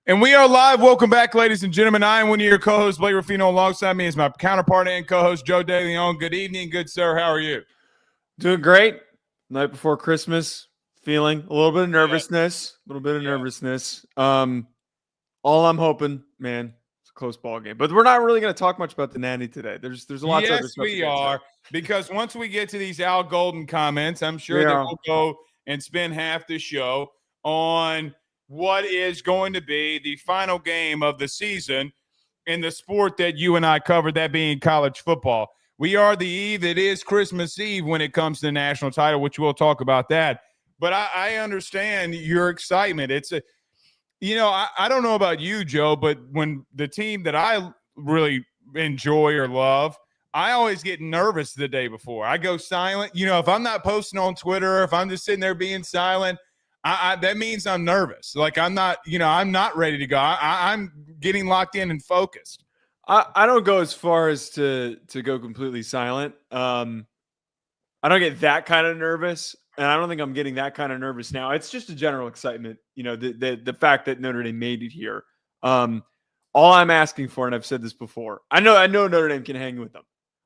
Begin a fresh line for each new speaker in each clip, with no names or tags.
And we are live. Welcome back, ladies and gentlemen. I am one of your co-hosts, Blake Ruffino. Alongside me is my counterpart and co-host, Joe DeLeone. Good evening, good sir. How are you?
Doing great. Night before Christmas, feeling a little bit of nervousness. All I'm hoping, man, it's a close ball game. But we're not really going to talk much about the nanny today. There's a lot of other stuff.
Yes, we are. Because once we get to these Al Golden comments, I'm sure that we'll go and spend half the show on what is going to be the final game of the season in the sport that you and I covered, that being college football. We are the eve. It is Christmas Eve when it comes to the national title, which we'll talk about that. But I understand your excitement. It's a, I don't know about you, Joe, but when the team that I really enjoy or love, I always get nervous the day before. I go silent. If I'm not posting on Twitter, if I'm just sitting there being silent, that means I'm nervous. Like I'm not ready to go. I'm getting locked in and focused.
I don't go as far as to go completely silent. I don't get that kind of nervous, and I don't think I'm getting that kind of nervous now. It's just a general excitement. The fact that Notre Dame made it here. All I'm asking for, and I've said this before, I know Notre Dame can hang with them.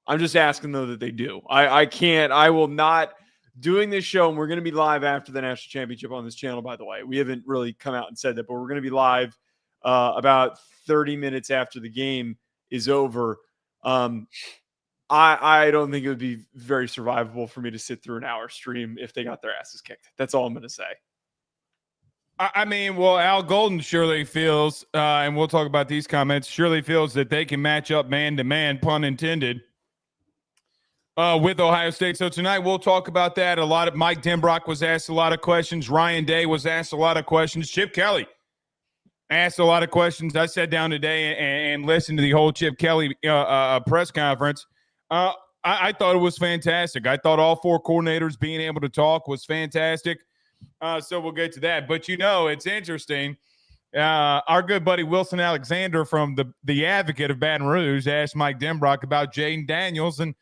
I'm just asking though that they do. I will not. Doing this show, and we're going to be live after the national championship on this channel, by the way. We haven't really come out and said that, but we're going to be live about 30 minutes after the game is over. I don't think it would be very survivable for me to sit through an hour stream if they got their asses kicked. That's all I'm going to say.
Al Golden surely feels, and we'll talk about these comments, surely feels that they can match up man-to-man, pun intended, with Ohio State. So tonight we'll talk about that. Mike Denbrock was asked a lot of questions. Ryan Day was asked a lot of questions. Chip Kelly asked a lot of questions. I sat down today and listened to the whole Chip Kelly press conference. I thought it was fantastic. I thought all four coordinators being able to talk was fantastic. So we'll get to that. But, it's interesting. Our good buddy Wilson Alexander from the Advocate of Baton Rouge asked Mike Denbrock about Jaden Daniels, and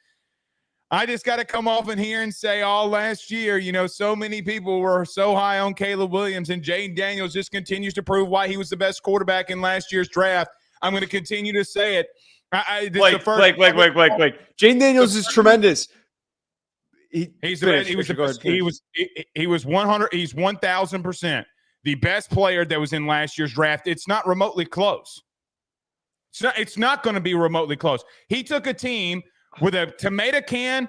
I just got to come off in here and say all last year, so many people were so high on Caleb Williams, and Jaden Daniels just continues to prove why he was the best quarterback in last year's draft. I'm going to continue to say it.
Blake. Jaden Daniels is tremendous.
He's 1,000% the best player that was in last year's draft. It's not remotely close. It's not going to be remotely close. He took a team with a tomato can,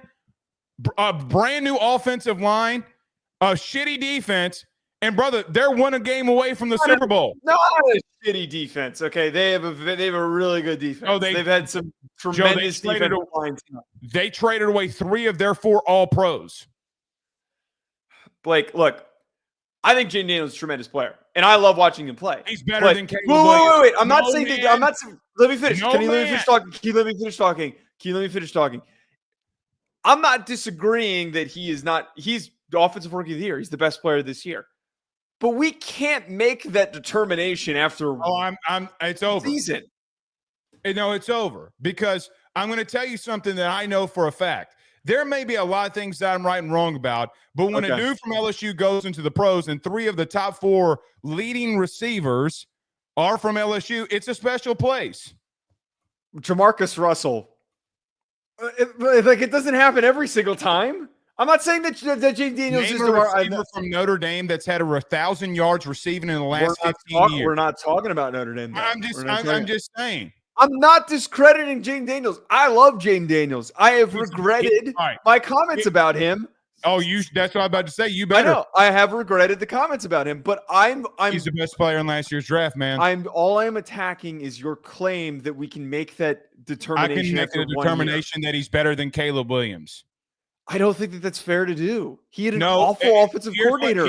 a brand new offensive line, a shitty defense, and brother, they're one game away from the Super Bowl.
Not a shitty defense. Okay, they have a really good defense.
Oh,
they've had some tremendous defensive lines.
They traded away 3 of their 4 All-Pros.
Blake, look, I think Jaden Daniels is a tremendous player, and I love watching him play.
He's better than Caleb Williams.
Wait. I'm not saying that. Let me finish. Can you let me finish talking? Can you let me finish talking? I'm not disagreeing that he's the offensive rookie of the year. He's the best player this year. But we can't make that determination after
it's over.
Season.
No, it's over. Because I'm going to tell you something that I know for a fact. There may be a lot of things that I'm right and wrong about, but when a dude from LSU goes into the pros and 3 of the top 4 leading receivers are from LSU, it's a special place.
Jamarcus Russell. It doesn't happen every single time. I'm not saying that Jaden Daniels is
a receiver from Notre Dame that's had over 1,000 yards receiving in the last 15 years.
We're not talking about Notre Dame.
I'm just saying.
I'm not discrediting Jaden Daniels. I love Jaden Daniels. I have regretted my comments about him.
Oh, that's what I'm about to say. You better.
I know. I have regretted the comments about him, but
he's the best player in last year's draft, man.
All I'm attacking is your claim that we can make that determination.
I can make the determination that he's better than Caleb Williams.
I don't think that that's fair to do. He had an awful offensive coordinator.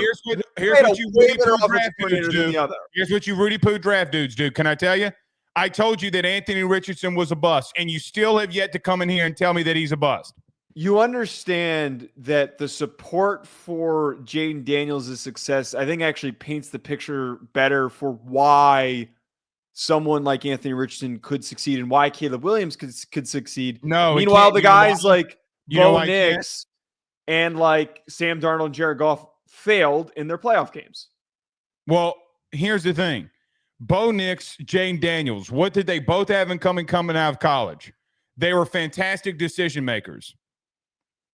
Here's what you Rudy Poo draft dudes do. Here's what you Rudy Poo draft dudes do. Can I tell you? I told you that Anthony Richardson was a bust, and you still have yet to come in here and tell me that he's a bust.
You understand that the support for Jaden Daniels' success, I think, actually paints the picture better for why someone like Anthony Richardson could succeed and why Caleb Williams could succeed.
No.
Meanwhile, the guys like Bo Nix and like Sam Darnold and Jared Goff failed in their playoff games.
Well, here's the thing. Bo Nix, Jane Daniels. What did they both have in common coming out of college? They were fantastic decision makers.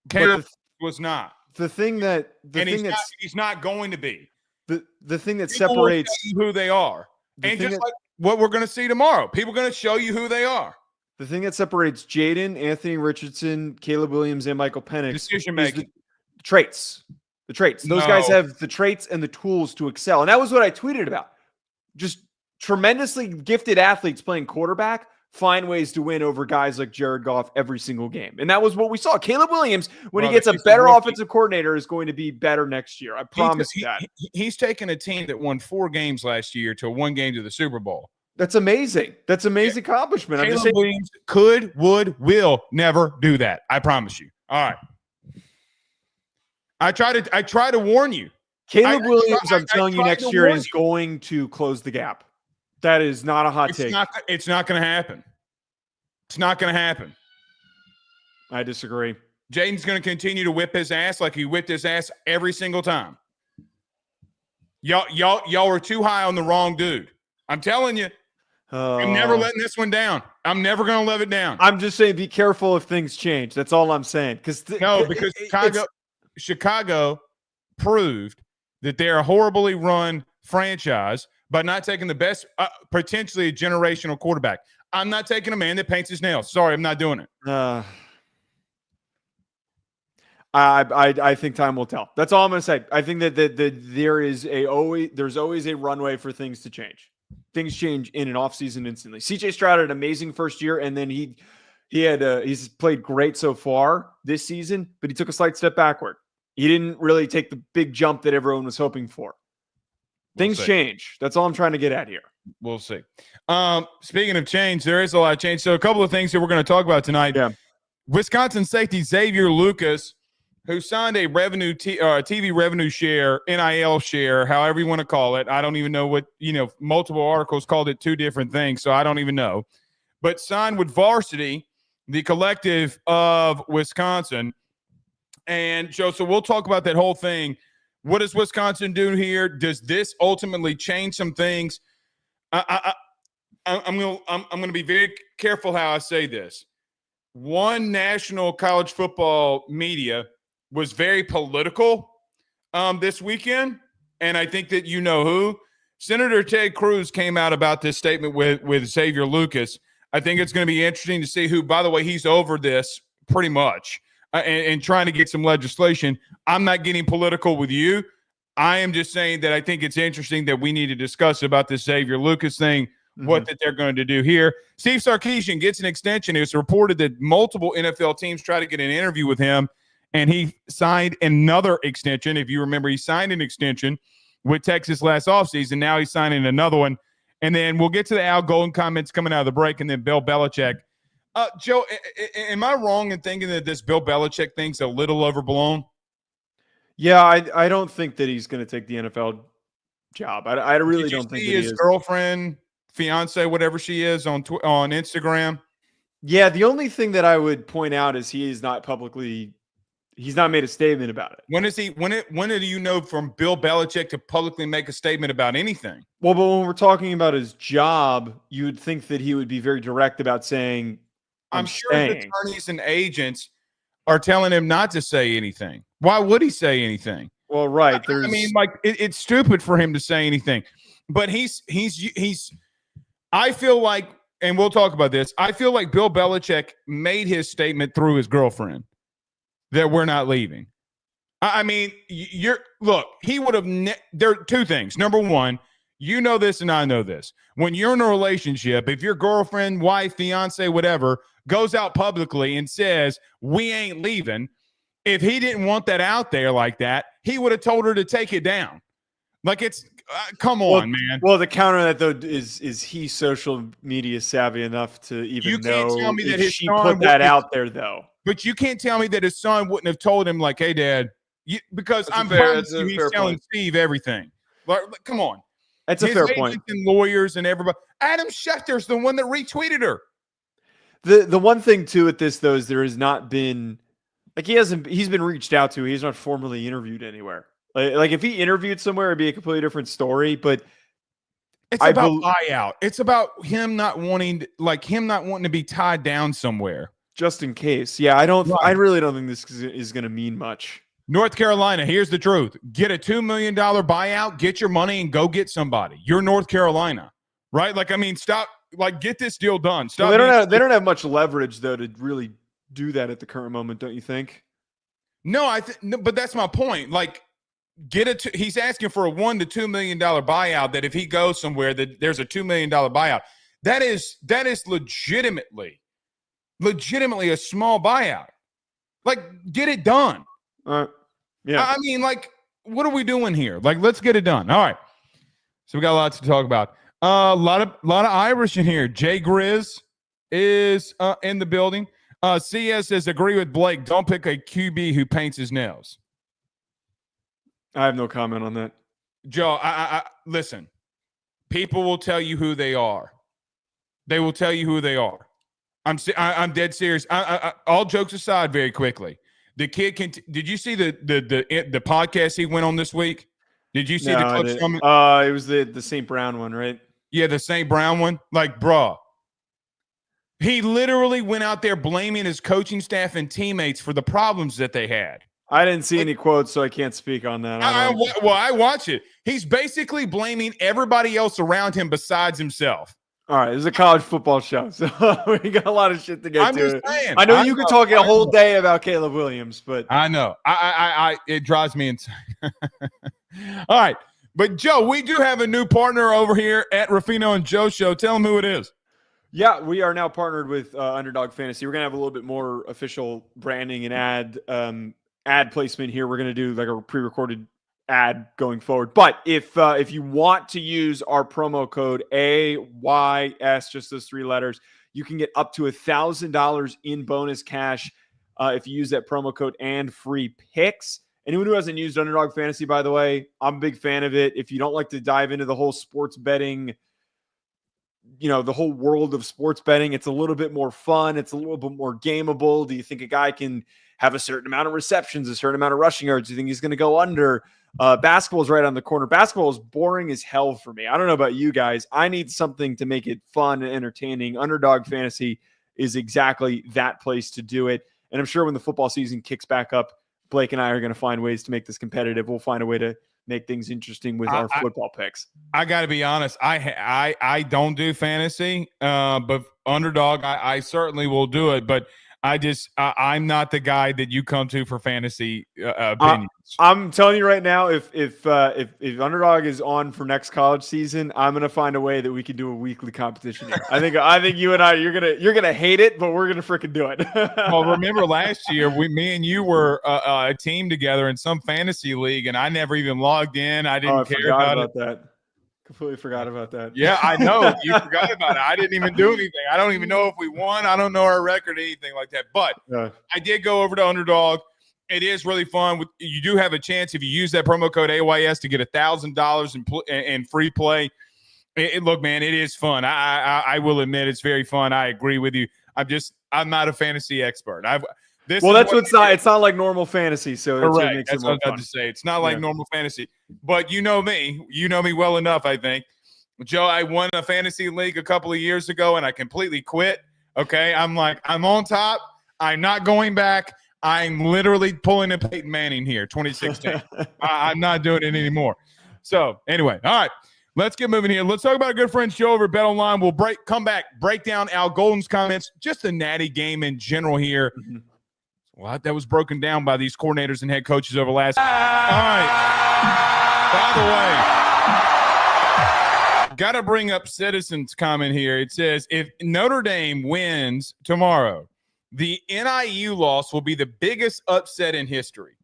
Caleb was not.
He's
not going to be.
The thing that
People
separates
will tell you who they are. And just like what we're going to see tomorrow, people are going to show you who they are.
The thing that separates Jaden, Anthony Richardson, Caleb Williams, and Michael Penix
decision making.
The traits. The traits. Those guys have the traits and the tools to excel. And that was what I tweeted about. Just tremendously gifted athletes playing quarterback find ways to win over guys like Jared Goff every single game. And that was what we saw. Caleb Williams, when he gets a better offensive coordinator, is going to be better next year. I promise you that.
He's taken a team that won 4 games last year to 1 game to the Super Bowl.
That's amazing. That's amazing accomplishment.
Caleb Williams could, would, will never do that. I promise you. All right. I try to warn you.
Caleb Williams, I'm telling you, next year is going to close the gap. That is not a hot take.
It's not going to happen. It's not going to happen.
I disagree.
Jaden's going to continue to whip his ass like he whipped his ass every single time. Y'all were too high on the wrong dude. I'm telling you. I'm never letting this one down. I'm never going to let it down.
I'm just saying, be careful if things change. That's all I'm saying. Because
Chicago proved that they're a horribly run franchise by not taking the best, potentially a generational quarterback. I'm not taking a man that paints his nails. Sorry, I'm not doing it.
I think time will tell. That's all I'm going to say. I think that there's always a runway for things to change. Things change in an offseason instantly. CJ Stroud had an amazing first year, and then he's played great so far this season, but he took a slight step backward. He didn't really take the big jump that everyone was hoping for. Things change. That's all I'm trying to get at here.
We'll see. Speaking of change, there is a lot of change. So a couple of things that we're going to talk about tonight.
Yeah.
Wisconsin safety Xavier Lucas, who signed a TV revenue share, NIL share, however you want to call it. I don't even know what, multiple articles called it 2 different things, so I don't even know. But signed with Varsity, the collective of Wisconsin. And, Joe, so we'll talk about that whole thing. What does Wisconsin do here? Does this ultimately change some things? I'm going to be very careful how I say this. One national college football media was very political this weekend, and I think that you know who. Senator Ted Cruz came out about this statement with Xavier Lucas. I think it's going to be interesting to see who, by the way, he's over this pretty much and trying to get some legislation. I'm not getting political with you. I am just saying that I think it's interesting that we need to discuss about this Xavier Lucas thing, what that they're going to do here. Steve Sarkisian gets an extension. It was reported that multiple NFL teams try to get an interview with him, and he signed another extension. If you remember, he signed an extension with Texas last offseason. Now he's signing another one. And then we'll get to the Al Golden comments coming out of the break, and then Bill Belichick. Joe, am I wrong in thinking that this Bill Belichick thing's a little overblown?
Yeah, I don't think that he's going to take the NFL job. I really don't think
his girlfriend, fiance, whatever she is, on Instagram.
Yeah, the only thing that I would point out is he's not made a statement about it.
When do you know from Bill Belichick to publicly make a statement about anything?
Well, but when we're talking about his job, you would think that he would be very direct about saying, I'm
sure his attorneys and agents are telling him not to say anything. Why would he say anything?
Well, right.
It's stupid for him to say anything. But I feel like, and we'll talk about this, I feel like Bill Belichick made his statement through his girlfriend that we're not leaving. He would have there are 2 things. Number one, you know this and I know this. When you're in a relationship, if your girlfriend, wife, fiance, whatever, goes out publicly and says, we ain't leaving, if he didn't want that out there like that, he would have told her to take it down. Like, it's come on, man.
Well, the counter to that, though, is he social media savvy enough to even know tell me that she put that out there, though?
But you can't tell me that his son wouldn't have told him, like, hey, Dad, because I'm promising you he's telling Steve everything. Like, come on.
That's a fair point.
And lawyers and everybody. Adam Schefter's the one that retweeted her.
The one thing, too, with this, though, is there has not been – like, he's been reached out to. He's not formally interviewed anywhere. Like if he interviewed somewhere, it'd be a completely different story. But
It's about buyout. It's about him not wanting to be tied down somewhere.
Just in case. Yeah, I really don't think this is going to mean much.
North Carolina, here's the truth. Get a $2 million buyout, get your money, and go get somebody. You're North Carolina, right? Stop. Get this deal done. Stop.
Well, they don't have much leverage, though, to really do that at the current moment, don't you think?
No, but that's my point. He's asking for a $1 to $2 million buyout. That if he goes somewhere, that there's a $2 million buyout. That is legitimately a small buyout. Get it done.
Yeah.
What are we doing here? Let's get it done. All right. So we got lots to talk about. A lot of Irish in here. Jay Grizz is in the building. CS says, agree with Blake. Don't pick a QB who paints his nails.
I have no comment on that.
Joe, I listen. People will tell you who they are. They will tell you who they are. I'm dead serious. All jokes aside, very quickly, the kid can. Did you see the podcast he went on this week? Did you see the clips from it?
It was the St. Brown one, right?
Yeah, the St. Brown one. Bruh. He literally went out there blaming his coaching staff and teammates for the problems that they had.
I didn't see any quotes, so I can't speak on that.
I watch it. He's basically blaming everybody else around him besides himself.
All right, this is a college football show, so we got a lot of shit to get to.
I
know you could talk a whole day about Caleb Williams, but
I know. It drives me insane. All right, but Joe, we do have a new partner over here at Ruffino and Joe Show. Tell them who it is.
Yeah, we are now partnered with Underdog Fantasy. We're gonna have a little bit more official branding and ad placement here. We're going to do a pre-recorded ad going forward. But if you want to use our promo code AYS, just those 3 letters, you can get up to $1,000 in bonus cash if you use that promo code and free picks. Anyone who hasn't used Underdog Fantasy, by the way, I'm a big fan of it. If you don't like to dive into the whole sports betting, the whole world of sports betting, it's a little bit more fun. It's a little bit more gameable. Do you think a guy can have a certain amount of receptions, a certain amount of rushing yards? Do you think he's going to go under? Basketball is right on the corner. Basketball is boring as hell for me. I don't know about you guys. I need something to make it fun and entertaining. Underdog Fantasy is exactly that place to do it. And I'm sure when the football season kicks back up, Blake and I are going to find ways to make this competitive. We'll find a way to make things interesting with our football picks.
I got to be honest. I don't do fantasy, but Underdog, I certainly will do it. But I'm not the guy that you come to for fantasy opinions.
I'm telling you right now, if Underdog is on for next college season, I'm gonna find a way that we can do a weekly competition here. I think you and I, you're gonna hate it, but we're gonna freaking do it.
Well, remember last year, me and you were a team together in some fantasy league, and I never even logged in. I didn't care about
that. Completely forgot about that.
Yeah, I know. You forgot about it. I didn't even do anything. I don't even know if we won. I don't know our record, anything like that. But I did go over to Underdog. It is really fun. You do have a chance if you use that promo code AYS to get $1,000 in free play. Look, man, it is fun. I will admit it's very fun. I agree with you. I'm not a fantasy expert. It's
not like normal fantasy. So
correct. That's what I was about to say. It's not like normal fantasy, but you know me well enough. I think, Joe, I won a fantasy league a couple of years ago and I completely quit. Okay. I'm on top. I'm not going back. I'm literally pulling a Peyton Manning here, 2016. I'm not doing it anymore. So anyway, all right, let's get moving here. Let's talk about our good friend Joe over at Bet Online. We'll come back, break down Al Golden's comments, just the Natty game in general here. Mm-hmm. Well, that was broken down by these coordinators and head coaches over last. All right. By the way, got to bring up Citizen's comment here. It says, if Notre Dame wins tomorrow, the NIU loss will be the biggest upset in history.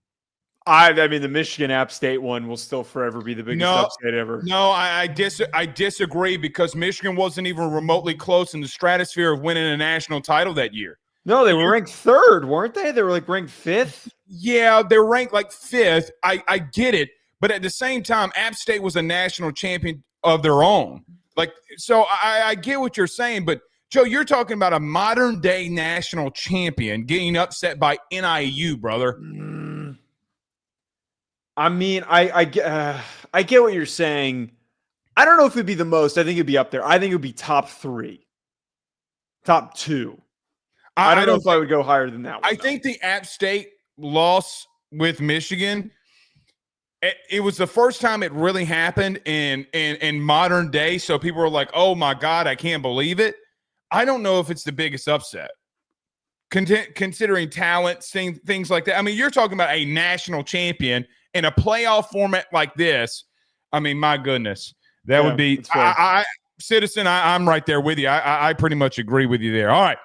I mean, the Michigan App State one will still forever be the biggest upset ever.
No, I disagree because Michigan wasn't even remotely close in the stratosphere of winning a national title that year.
No, they were ranked 3rd, weren't they? They were ranked 5th.
Yeah, they're ranked 5th. I get it. But at the same time, App State was a national champion of their own. So I get what you're saying. But, Joe, you're talking about a modern-day national champion getting upset by NIU, brother.
I mean, I get what you're saying. I don't know if it'd be the most. I think it'd be up there. I think it would be top 3, top 2. I don't know if I would go higher than that one.
I think the App State loss with Michigan, it was the first time it really happened in modern day. So people were like, oh my God, I can't believe it. I don't know if it's the biggest upset. Considering talent, things like that. I mean, you're talking about a national champion in a playoff format like this. I mean, my goodness, that would be Citizen. I'm right there with you. I pretty much agree with you there. All right,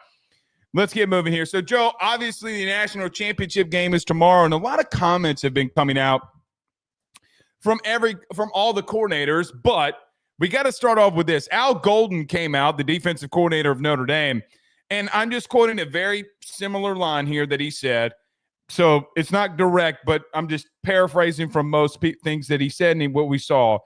let's get moving here. So, Joe, obviously the national championship game is tomorrow, and a lot of comments have been coming out from all the coordinators. But we got to start off with this. Al Golden came out, the defensive coordinator of Notre Dame. And I'm just quoting a very similar line here that he said. So it's not direct, but I'm just paraphrasing from most things that he said and what we saw.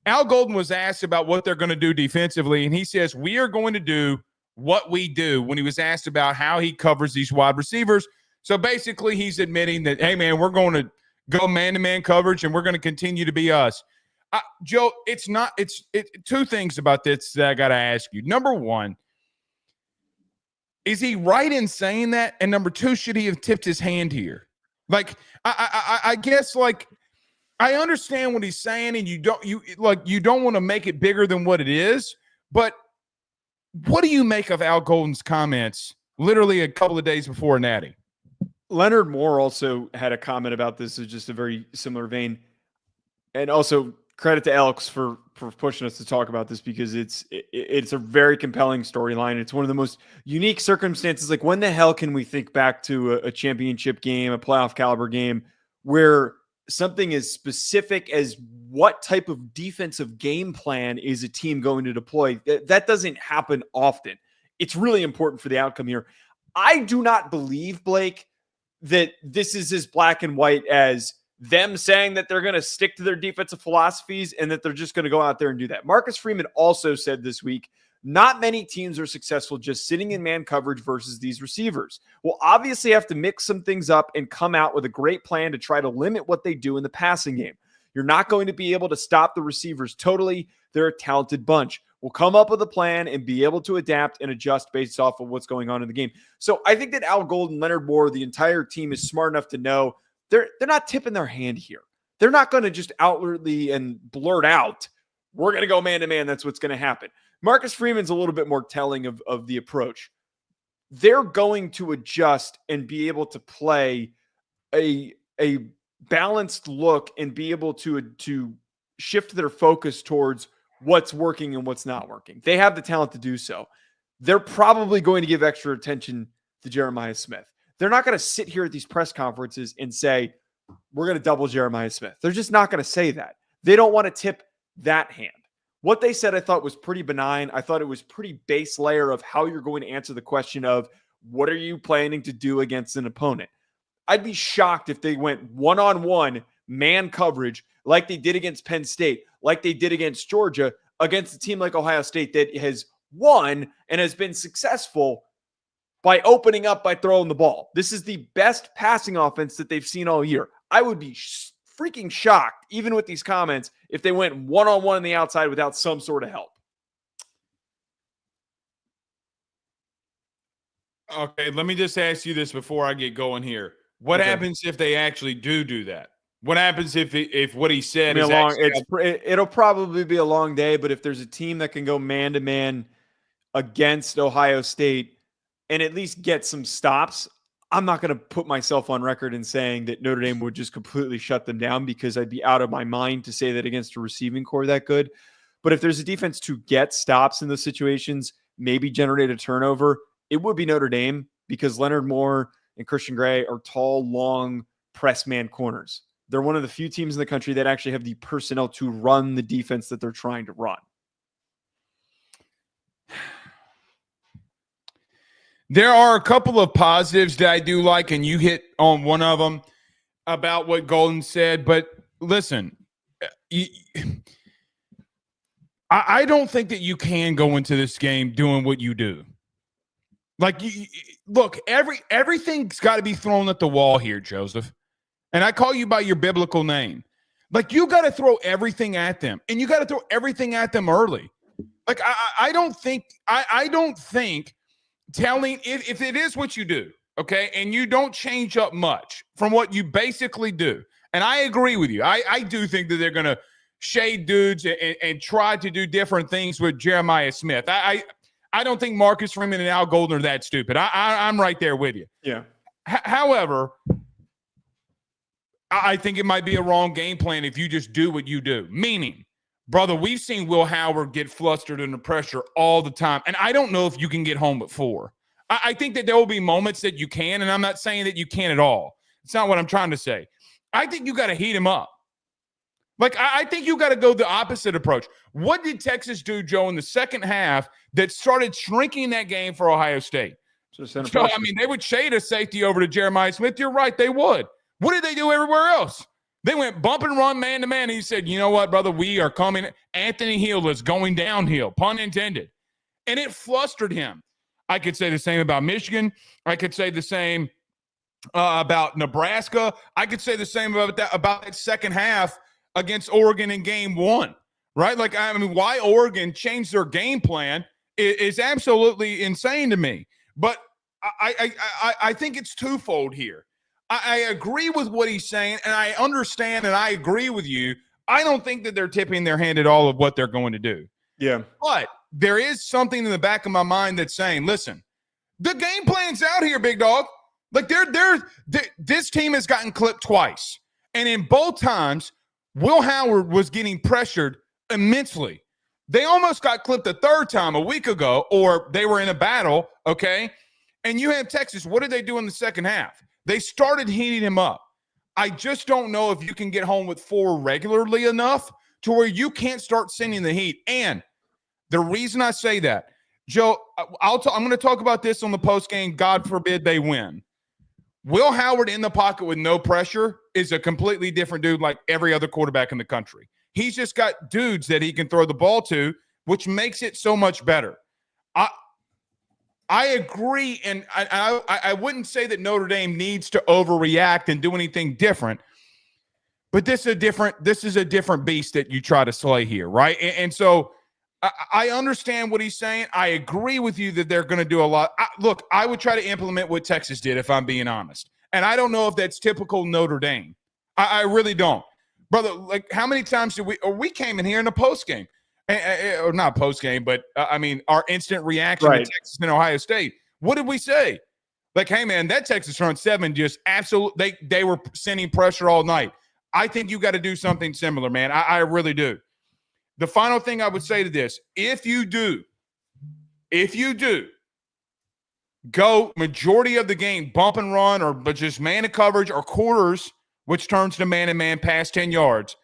Al Golden was asked about what they're going to do defensively, and he says, we are going to do what we do when he was asked about how he covers these wide receivers. So basically he's admitting that, hey, man, we're going to go man-to-man coverage, and we're going to continue to be us. Joe, it's two things about this that I got to ask you. Number one, is he right in saying that? And number two, should he have tipped his hand here? Like, I guess, like, I understand what he's saying, and you don't want to make it bigger than what it is. But what do you make of Al Golden's comments literally a couple of days before Natty?
Leonard Moore also had a comment about this. It's just a very similar vein. And also credit to Alex for pushing us to talk about this, because it's a very compelling storyline. It's one of the most unique circumstances. Like, when the hell can we think back to a championship game, a playoff caliber game, where something as specific as what type of defensive game plan is a team going to deploy? That doesn't happen often. It's really important for the outcome here. I do not believe, Blake, that this is as black and white as them saying that they're going to stick to their defensive philosophies and that they're just going to go out there and do that. Marcus Freeman also said this week, not many teams are successful just sitting in man coverage versus these receivers. We'll obviously have to mix some things up and come out with a great plan to try to limit what they do in the passing game. You're not going to be able to stop the receivers totally. They're a talented bunch. We'll come up with a plan and be able to adapt and adjust based off of what's going on in the game. So I think that Al Golden, Leonard Moore, the entire team is smart enough to know they're not tipping their hand here. They're not going to just outwardly and blurt out, we're going to go man-to-man. That's what's going to happen. Marcus Freeman's a little bit more telling of the approach. They're going to adjust and be able to play a balanced look and be able to shift their focus towards what's working and what's not working. They have the talent to do so. They're probably going to give extra attention to Jeremiah Smith. They're not going to sit here at these press conferences and say, we're going to double Jeremiah Smith. They're just not going to say that. They don't want to tip that hand. What they said, I thought, was pretty benign. I thought it was pretty base layer of how you're going to answer the question of, what are you planning to do against an opponent? I'd be shocked if they went one-on-one man coverage like they did against Penn State, like they did against Georgia, against a team like Ohio State that has won and has been successful by opening up, by throwing the ball. This is the best passing offense that they've seen all year. I would be freaking shocked, even with these comments, if they went one-on-one on the outside without some sort of help.
Okay, let me just ask you this before I get going here. What happens if they actually do that? What happens if what he said is
it'll probably be a long day, but if there's a team that can go man-to-man against Ohio State and at least get some stops, I'm not going to put myself on record in saying that Notre Dame would just completely shut them down, because I'd be out of my mind to say that against a receiving core that good. But if there's a defense to get stops in those situations, maybe generate a turnover, it would be Notre Dame, because Leonard Moore and Christian Gray are tall, long press man corners. They're one of the few teams in the country that actually have the personnel to run the defense that they're trying to run.
There are a couple of positives that I do like, and you hit on one of them about what Golden said. But listen, I don't think that you can go into this game doing what you do. Like, look, everything's got to be thrown at the wall here, Joseph. And I call you by your biblical name. Like, you got to throw everything at them, and you got to throw everything at them early. Like, I don't think telling if it is what you do, okay, and you don't change up much from what you basically do. And I agree with you. I do think that they're going to shade dudes and try to do different things with Jeremiah Smith. I don't think Marcus Freeman and Al Golden are that stupid. I'm right there with you.
Yeah.
However, I think it might be a wrong game plan if you just do what you do. Meaning, brother, we've seen Will Howard get flustered under pressure all the time. And I don't know if you can get home at 4. I think that there will be moments that you can, and I'm not saying that you can at all. It's not what I'm trying to say. I think you got to heat him up. Like, I think you got to go the opposite approach. What did Texas do, Joe, in the second half that started shrinking that game for Ohio State? So, I mean, they would shade a safety over to Jeremiah Smith. You're right, they would. What did they do everywhere else? They went bump and run man to man. And he said, you know what, brother, we are coming. Anthony Hill is going downhill, pun intended. And it flustered him. I could say the same about Michigan. I could say the same about Nebraska. I could say the same about that second half against Oregon in game 1, right? Like, I mean, why Oregon changed their game plan is absolutely insane to me. But I think it's twofold here. I agree with what he's saying, and I understand, and I agree with you. I don't think that they're tipping their hand at all of what they're going to do.
Yeah.
But there is something in the back of my mind that's saying, listen, the game plan's out here, big dog. Like, this team has gotten clipped twice. And in both times, Will Howard was getting pressured immensely. They almost got clipped a third time a week ago, or they were in a battle, okay? And you have Texas. What did they do in the second half? They started heating him up. I just don't know if you can get home with 4 regularly enough to where you can't start sending the heat. And the reason I say that, Joe, I'm going to talk about this on the postgame. God forbid they win. Will Howard in the pocket with no pressure is a completely different dude like every other quarterback in the country. He's just got dudes that he can throw the ball to, which makes it so much better. I agree, and I wouldn't say that Notre Dame needs to overreact and do anything different, but this is a different beast that you try to slay here, right? And so I understand what he's saying. I agree with you that they're going to do a lot. Look, I would try to implement what Texas did, if I'm being honest, and I don't know if that's typical Notre Dame. I really don't, brother. Like, how many times did we came in here in the post game? Or not post game, but I mean, our instant reaction to Texas and Ohio State. What did we say? Like, hey, man, that Texas front 7 just absolutely, they were sending pressure all night. I think you got to do something similar, man. I really do. The final thing I would say to this, if you do go majority of the game bump and run but just man to coverage or quarters, which turns to man-to-man past 10 yards,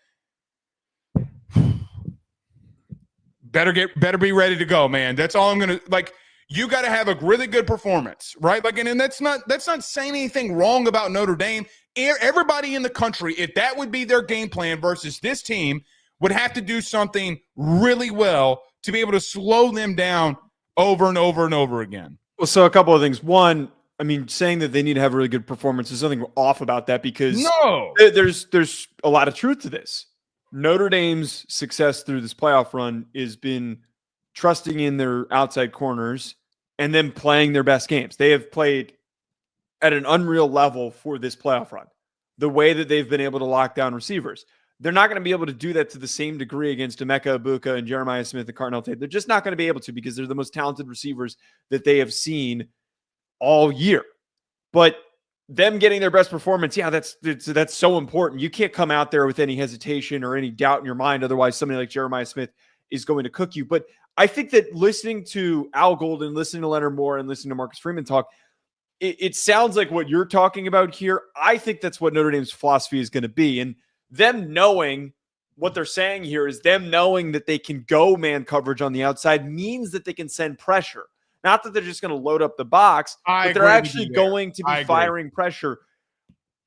better be ready to go, man. That's all I'm going to – like, you got to have a really good performance, right? Like, and that's not saying anything wrong about Notre Dame. Everybody in the country, if that would be their game plan versus this team, would have to do something really well to be able to slow them down over and over and over again.
Well, so a couple of things. One, I mean, saying that they need to have a really good performance, there's nothing off about that because there's a lot of truth to this. Notre Dame's success through this playoff run has been trusting in their outside corners and then playing their best games. They have played at an unreal level for this playoff run, the way that they've been able to lock down receivers. They're not going to be able to do that to the same degree against Emeka Egbuka and Jeremiah Smith and Cardinal Tate. They're just not going to be able to because they're the most talented receivers that they have seen all year. But them getting their best performance, yeah, that's so important. You can't come out there with any hesitation or any doubt in your mind. Otherwise, somebody like Jeremiah Smith is going to cook you. But I think that listening to Al Golden, listening to Leonard Moore, and listening to Marcus Freeman talk, it sounds like what you're talking about here. I think that's what Notre Dame's philosophy is going to be. And them knowing what they're saying here is them knowing that they can go man coverage on the outside means that they can send pressure. Not that they're just going to load up the box, but they're actually going to be firing pressure.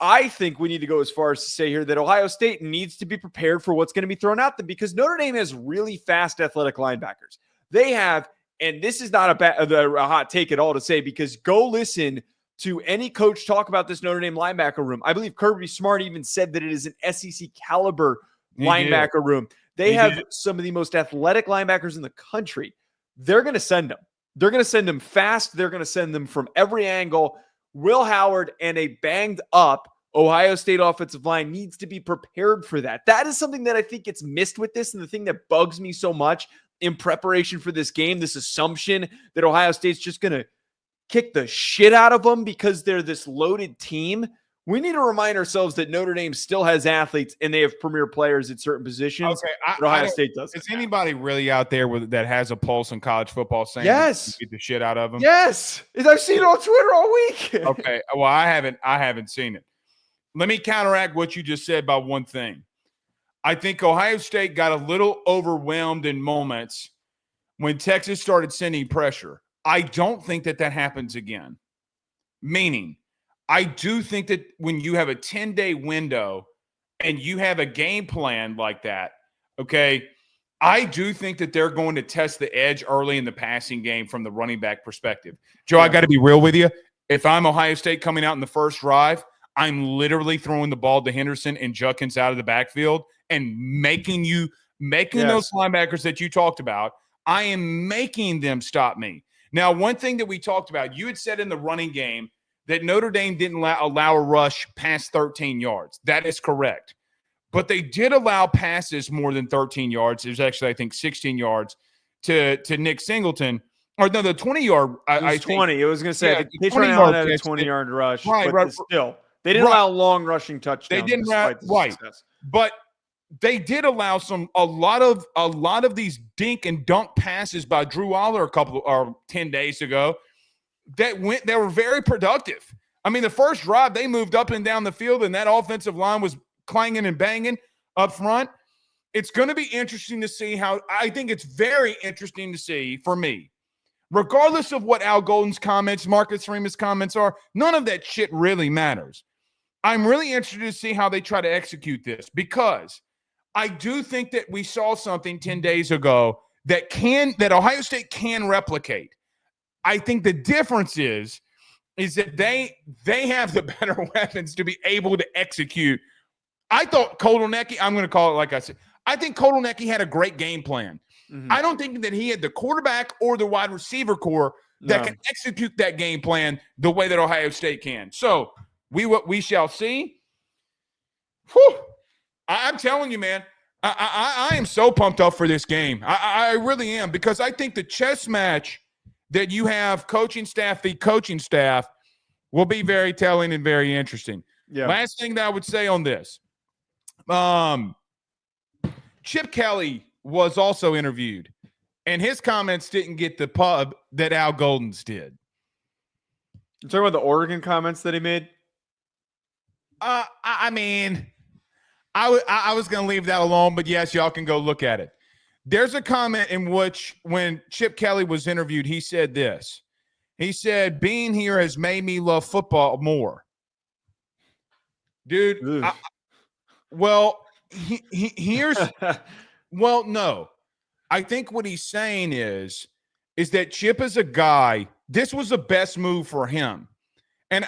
I think we need to go as far as to say here that Ohio State needs to be prepared for what's going to be thrown at them because Notre Dame has really fast athletic linebackers. They have, and this is not a hot take at all to say because go listen to any coach talk about this Notre Dame linebacker room. I believe Kirby Smart even said that it is an SEC caliber linebacker room. They have some of the most athletic linebackers in the country. They're going to send them. They're going to send them fast. They're going to send them from every angle. Will Howard and a banged up Ohio State offensive line needs to be prepared for that. That is something that I think gets missed with this, and the thing that bugs me so much in preparation for this game, this assumption that Ohio State's just going to kick the shit out of them because they're this loaded team. We need to remind ourselves that Notre Dame still has athletes and they have premier players at certain positions.
Okay,
but Ohio State doesn't.
Is anybody really out there that has a pulse in college football saying
yes,
beat the shit out of them?
Yes, I've seen it on Twitter all week.
Okay, well, I haven't seen it. Let me counteract what you just said by one thing. I think Ohio State got a little overwhelmed in moments when Texas started sending pressure. I don't think that happens again. Meaning, I do think that when you have a 10-day window and you have a game plan like that, okay, I do think that they're going to test the edge early in the passing game from the running back perspective. Joe, I got to be real with you. If I'm Ohio State coming out in the first drive, I'm literally throwing the ball to Henderson and Judkins out of the backfield and making those linebackers that you talked about, I am making them stop me. Now, one thing that we talked about, you had said in the running game that Notre Dame didn't allow a rush past 13 yards. That is correct. But they did allow passes more than 13 yards. There's actually, I think, 16 yards to Nick Singleton. Or no, the 20-yard.
I 20.
Think,
I was going to say,
yeah,
I think Patron Allen had a 20-yard rush. Right. Still, they didn't allow long rushing touchdowns.
They didn't right. But they did allow a lot of these dink and dunk passes by Drew Aller 10 days ago they were very productive. I mean, the first drive, they moved up and down the field, and that offensive line was clanging and banging up front. It's going to be interesting to see I think it's very interesting to see for me, regardless of what Al Golden's comments, Marcus Freeman's comments are, none of that shit really matters. I'm really interested to see how they try to execute this because I do think that we saw something 10 days ago that Ohio State can replicate. I think the difference is that they have the better weapons to be able to execute. I thought Kotelnicki, I'm going to call it like I said, I think Kotelnicki had a great game plan. Mm-hmm. I don't think that he had the quarterback or the wide receiver core that can execute that game plan the way that Ohio State can. So we shall see. Whew. I'm telling you, man, I am so pumped up for this game. I really am because I think the chess match that you have coaching staff will be very telling and very interesting. Yeah. Last thing that I would say on this. Chip Kelly was also interviewed, and his comments didn't get the pub that Al Golden's did.
You talking about the Oregon comments that he made?
I mean, I was going to leave that alone, but yes, y'all can go look at it. There's a comment in which when Chip Kelly was interviewed, he said this. He said, being here has made me love football more. Dude, here's – well, no. I think what he's saying is that Chip is a guy – this was the best move for him. And,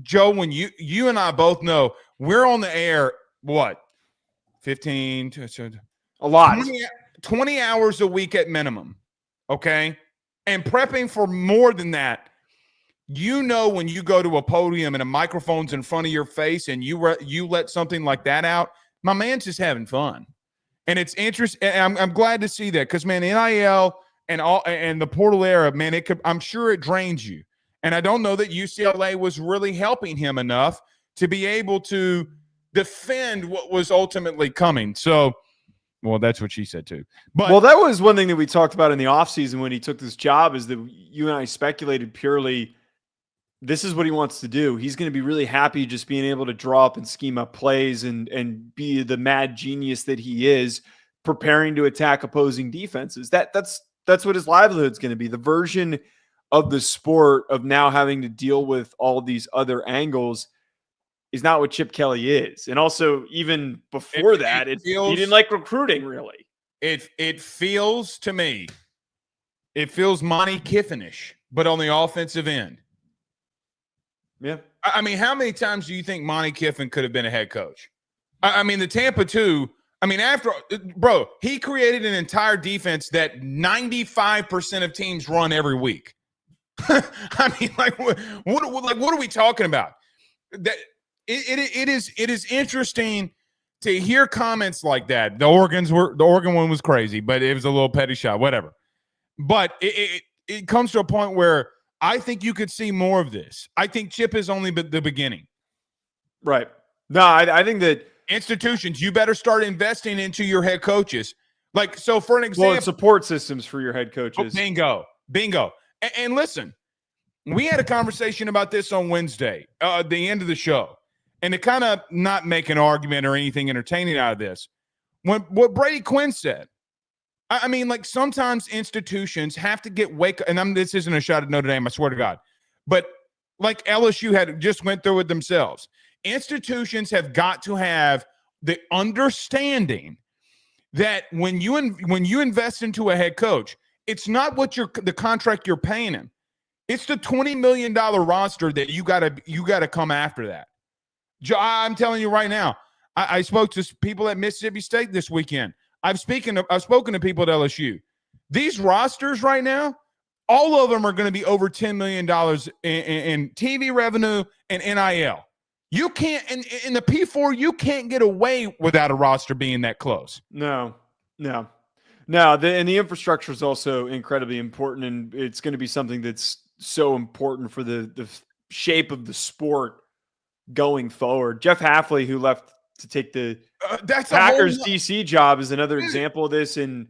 Joe, when you and I both know, we're on the air, what, 15 to –
a lot.
20 hours a week at minimum, okay? And prepping for more than that, when you go to a podium and a microphone's in front of your face and you let something like that out, my man's just having fun. And it's interesting. I'm glad to see that because, man, NIL and the portal era, man, I'm sure it drains you. And I don't know that UCLA was really helping him enough to be able to defend what was ultimately coming. So, well, that's what she said too. But
that was one thing that we talked about in the offseason when he took this job is that you and I speculated purely this is what he wants to do. He's going to be really happy just being able to draw up and scheme up plays and be the mad genius that he is, preparing to attack opposing defenses. That's what his livelihood's going to be. The version of the sport of now having to deal with all these other angles is not what Chip Kelly is. And also, even before he didn't like recruiting, really.
It feels to me, it feels Monty Kiffinish, but on the offensive end.
Yeah.
I mean, how many times do you think Monty Kiffin could have been a head coach? I mean, the Tampa 2, I mean, he created an entire defense that 95% of teams run every week. I mean, what are we talking about? That it is interesting to hear comments like that. The Oregon one was crazy, but it was a little petty shot, whatever. But it comes to a point where I think you could see more of this. I think Chip is only the beginning.
Right. No, I think that
institutions, you better start investing into your head coaches. Like, so for an example,
support systems for your head coaches.
Bingo. And listen, we had a conversation about this on Wednesday, the end of the show. And to kind of not make an argument or anything entertaining out of this, what Brady Quinn said, I mean, like, sometimes institutions have to get and this isn't a shot at Notre Dame, I swear to God. But like LSU just went through it themselves. Institutions have got to have the understanding that when you invest into a head coach, it's not the contract you're paying him. It's the $20 million roster that you gotta come after that. I'm telling you right now, I spoke to people at Mississippi State this weekend. I've spoken to people at LSU. These rosters right now, all of them are going to be over $10 million in TV revenue and NIL. You can't in the P4, you can't get away without a roster being that close.
No. And the infrastructure is also incredibly important, and it's going to be something that's so important for the shape of the sport going forward. Jeff Hafley, who left to take the Packers DC job, is another example of this, and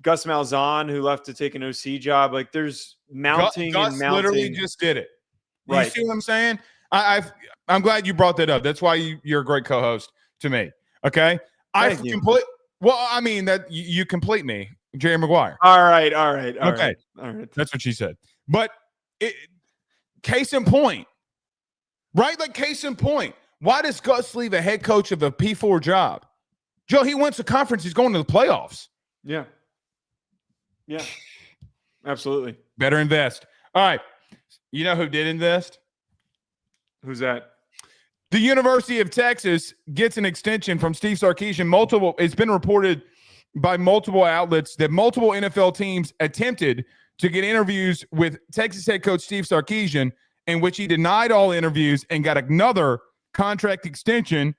Gus Malzahn, who left to take an OC job. Like, there's mounting
Gus
and mounting.
Literally just did it.
Right.
You see what I'm saying? I'm glad you brought that up. That's why you're a great co-host to me. Okay. Well, I mean, that you complete me, Jerry Maguire.
All right.
That's what she said. But case in point, right? Like, case in point, why does Gus leave a head coach of a P4 job? Joe, he wins the conference. He's going to the playoffs.
Yeah, absolutely.
Better invest. All right. You know who did invest?
Who's that?
The University of Texas gets an extension from Steve Sarkisian. It's been reported by multiple outlets that multiple NFL teams attempted to get interviews with Texas head coach Steve Sarkisian, in which he denied all interviews and got another contract extension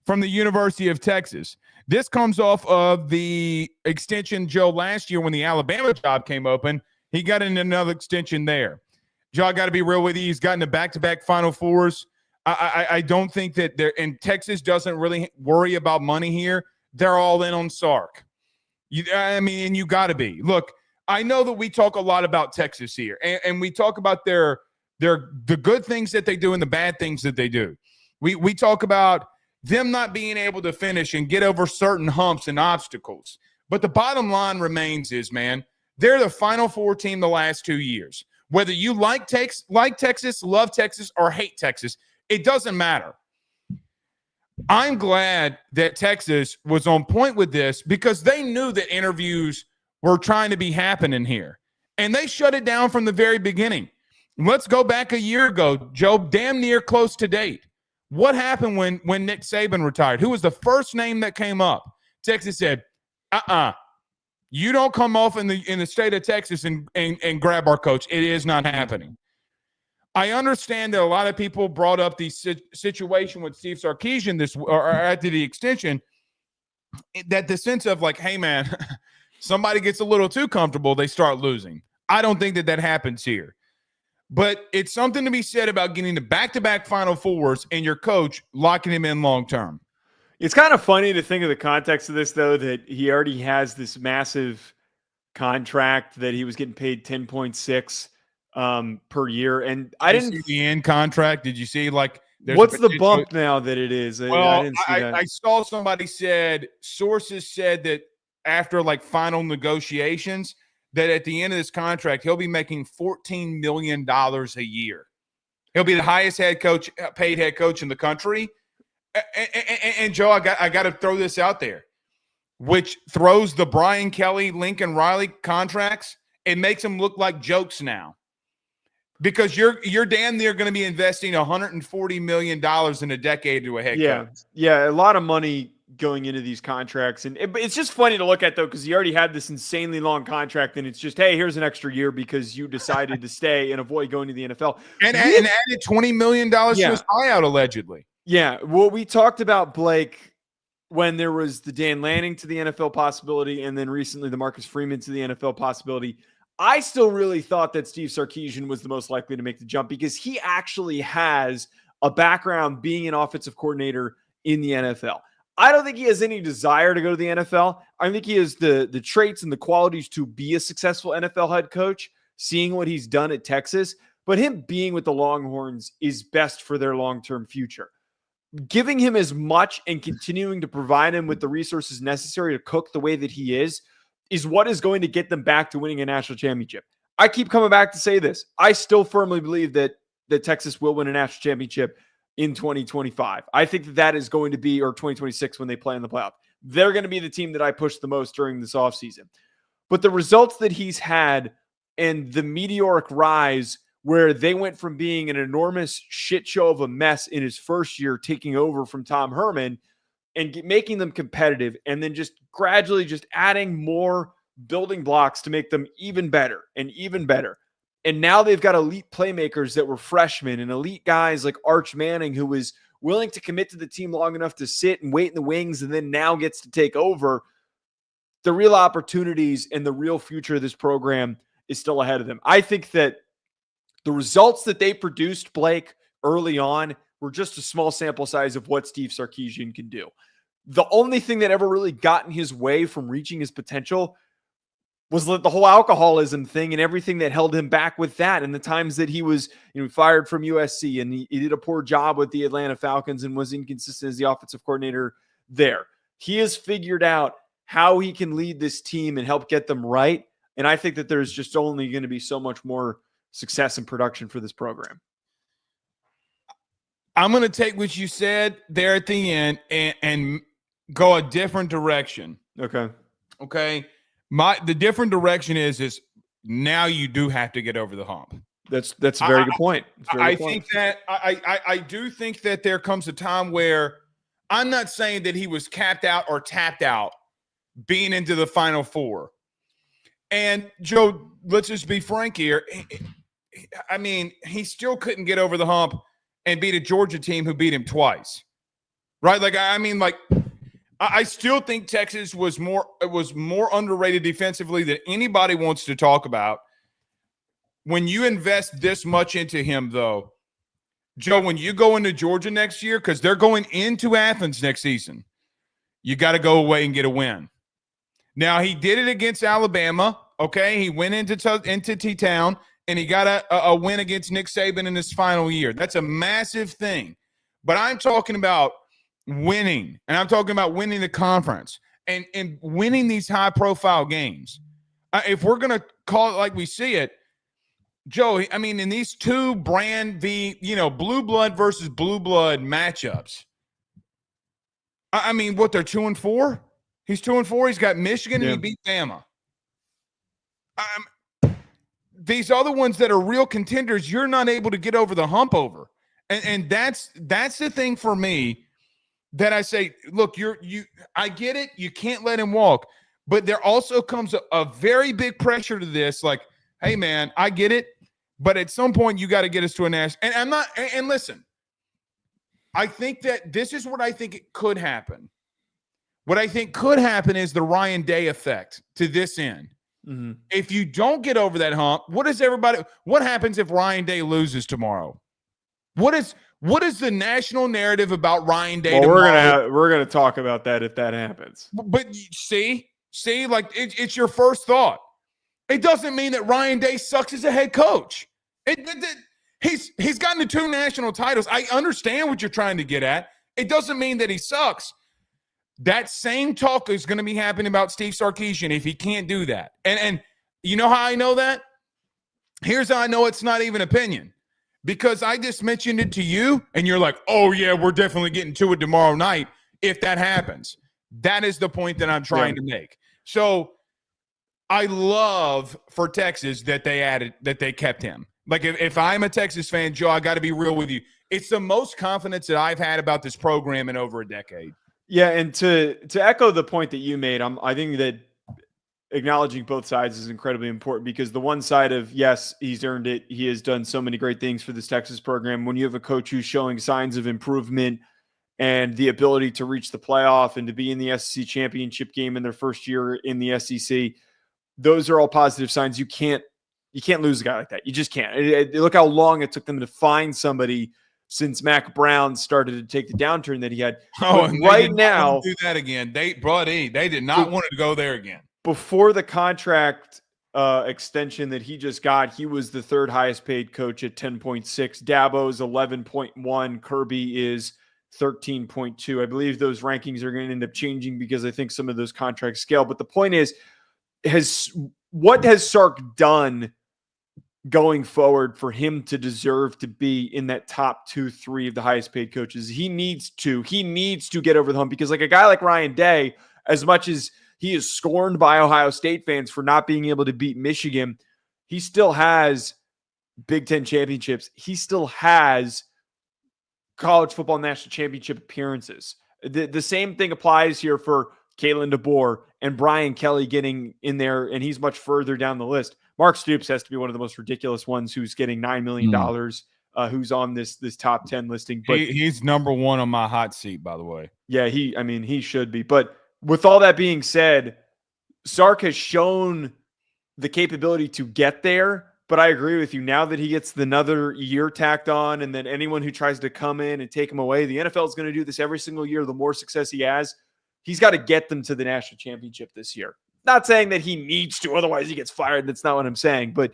from the University of Texas. This comes off of the extension, Joe, last year when the Alabama job came open. He got in another extension there. Joe, I got to be real with you. He's gotten to back-to-back Final Fours. I don't think that and Texas doesn't really worry about money here. They're all in on Sark. And you got to be. Look, I know that we talk a lot about Texas here, and we talk about the good things that they do and the bad things that they do. We talk about them not being able to finish and get over certain humps and obstacles. But the bottom line remains is, man, they're the Final Four team the last 2 years. Whether you like Texas, love Texas, or hate Texas, it doesn't matter. I'm glad that Texas was on point with this because they knew that interviews were trying to be happening here. And they shut it down from the very beginning. Let's go back a year ago, Joe, damn near close to date. What happened when Nick Saban retired? Who was the first name that came up? Texas said, you don't come off in the state of Texas and grab our coach. It is not happening. I understand that a lot of people brought up the situation with Steve Sarkisian or after the extension, that the sense of like, hey, man, somebody gets a little too comfortable, they start losing. I don't think that happens here. But it's something to be said about getting the back-to-back Final Fours and your coach locking him in long-term.
It's kind of funny to think of the context of this, though, that he already has this massive contract that he was getting paid $10.6 per year. And I didn't
see the end contract. Did you see
what's the bump now that it is?
Well,
I didn't see that.
I saw somebody sources said that after final negotiations, that at the end of this contract, he'll be making $14 million a year. He'll be the highest paid head coach in the country. And Joe, I got to throw this out there, which throws the Brian Kelly, Lincoln Riley contracts. It makes them look like jokes now. Because you're damn near going to be investing $140 million in a decade to a head coach.
Yeah, a lot of money going into these contracts. And it's just funny to look at, though, because you already had this insanely long contract, and it's just, hey, here's an extra year because you decided to stay and avoid going to the NFL.
And added $20 million to his buyout, allegedly.
Yeah, well, we talked about Blake when there was the Dan Lanning to the NFL possibility, and then recently the Marcus Freeman to the NFL possibility. I still really thought that Steve Sarkisian was the most likely to make the jump because he actually has a background being an offensive coordinator in the NFL. I don't think he has any desire to go to the NFL. I think he has the traits and the qualities to be a successful NFL head coach, seeing what he's done at Texas. But him being with the Longhorns is best for their long-term future. Giving him as much and continuing to provide him with the resources necessary to cook the way that he is what is going to get them back to winning a national championship. I keep coming back to say this. I still firmly believe that Texas will win a national championship in 2025. I think that is going to be, or 2026 when they play in the playoff. They're going to be the team that I push the most during this offseason. But the results that he's had and the meteoric rise where they went from being an enormous shit show of a mess in his first year, taking over from Tom Herman, and making them competitive, and then just gradually just adding more building blocks to make them even better and even better. And now they've got elite playmakers that were freshmen and elite guys like Arch Manning, who was willing to commit to the team long enough to sit and wait in the wings and then now gets to take over. The real opportunities and the real future of this program is still ahead of them. I think that the results that they produced, Blake, early on were just a small sample size of what Steve Sarkisian can do. The only thing that ever really got in his way from reaching his potential was the whole alcoholism thing and everything that held him back with that. And the times that he was fired from USC and he did a poor job with the Atlanta Falcons and was inconsistent as the offensive coordinator there. He has figured out how he can lead this team and help get them right. And I think that there's just only going to be so much more success and production for this program.
I'm going to take what you said there at the end and go a different direction.
Okay.
The different direction is now you do have to get over the hump.
That's a very good point.
I do think that there comes a time where I'm not saying that he was capped out or tapped out being into the Final Four. And Joe, let's just be frank here. I mean, he still couldn't get over the hump and beat a Georgia team who beat him twice, right? I still think Texas was more underrated defensively than anybody wants to talk about. When you invest this much into him, though, Joe, when you go into Georgia next year, because they're going into Athens next season, you got to go away and get a win. Now, he did it against Alabama, okay? He went into T-Town, and he got a win against Nick Saban in his final year. That's a massive thing. But I'm talking about winning, and I'm talking about winning the conference and winning these high-profile games. If we're going to call it like we see it, Joe, I mean, in these two brand blue blood versus blue blood matchups, I mean, what, they're 2-4? He's 2-4. He's got Michigan, and he beat Bama. These other ones that are real contenders, you're not able to get over the hump over. And that's the thing for me that I say, look, I get it. You can't let him walk. But there also comes a very big pressure to this. Like, hey, man, I get it. But at some point, you got to get us to a national. And listen, I think that this is what I think it could happen. What I think could happen is the Ryan Day effect to this end. Mm-hmm. If you don't get over that hump, what happens if Ryan Day loses tomorrow? What is the national narrative about Ryan Day tomorrow?
We're gonna talk about that if that happens.
But see, like it's your first thought. It doesn't mean that Ryan Day sucks as a head coach. He's gotten to 2 national titles. I understand what you're trying to get at. It doesn't mean that he sucks. That same talk is going to be happening about Steve Sarkisian if he can't do that. And you know how I know that? Here's how I know it's not even opinion. Because I just mentioned it to you, and you're like, oh, yeah, we're definitely getting to it tomorrow night if that happens. That is the point that I'm trying to make. So I love for Texas that they kept him. Like if I'm a Texas fan, Joe, I got to be real with you. It's the most confidence that I've had about this program in over a decade.
Yeah, and to echo the point that you made, I think that acknowledging both sides is incredibly important, because the one side of, yes, he's earned it. He has done so many great things for this Texas program. When you have a coach who's showing signs of improvement and the ability to reach the playoff and to be in the SEC championship game in their first year in the SEC, those are all positive signs. You can't lose a guy like that. You just can't. Look how long it took them to find somebody since Mac Brown started to take the downturn that he had.
Oh,
and right now,
do that again. They did not want to go there again.
Before the contract extension that he just got, he was the third highest paid coach at 10.6. Dabo's 11.1. Kirby is 13.2. I believe those rankings are going to end up changing because I think some of those contracts scale. But the point is, what has Sark done going forward for him to deserve to be in that top 2-3 of the highest paid coaches? He needs to get over the hump, because like a guy like Ryan Day, as much as he is scorned by Ohio State fans for not being able to beat Michigan, he still has Big Ten championships. He still has college football national championship appearances. The same thing applies here for Kalen DeBoer and Brian Kelly getting in there, and he's much further down the list. Mark Stoops has to be one of the most ridiculous ones, who's getting $9 million, who's on this top 10 listing. But
he's number one on my hot seat, by the way.
Yeah, he should be. But with all that being said, Sark has shown the capability to get there. But I agree with you. Now that he gets another year tacked on, and then anyone who tries to come in and take him away, the NFL is going to do this every single year. The more success he has, he's got to get them to the national championship this year. Not saying that he needs to, otherwise he gets fired. That's not what I'm saying. But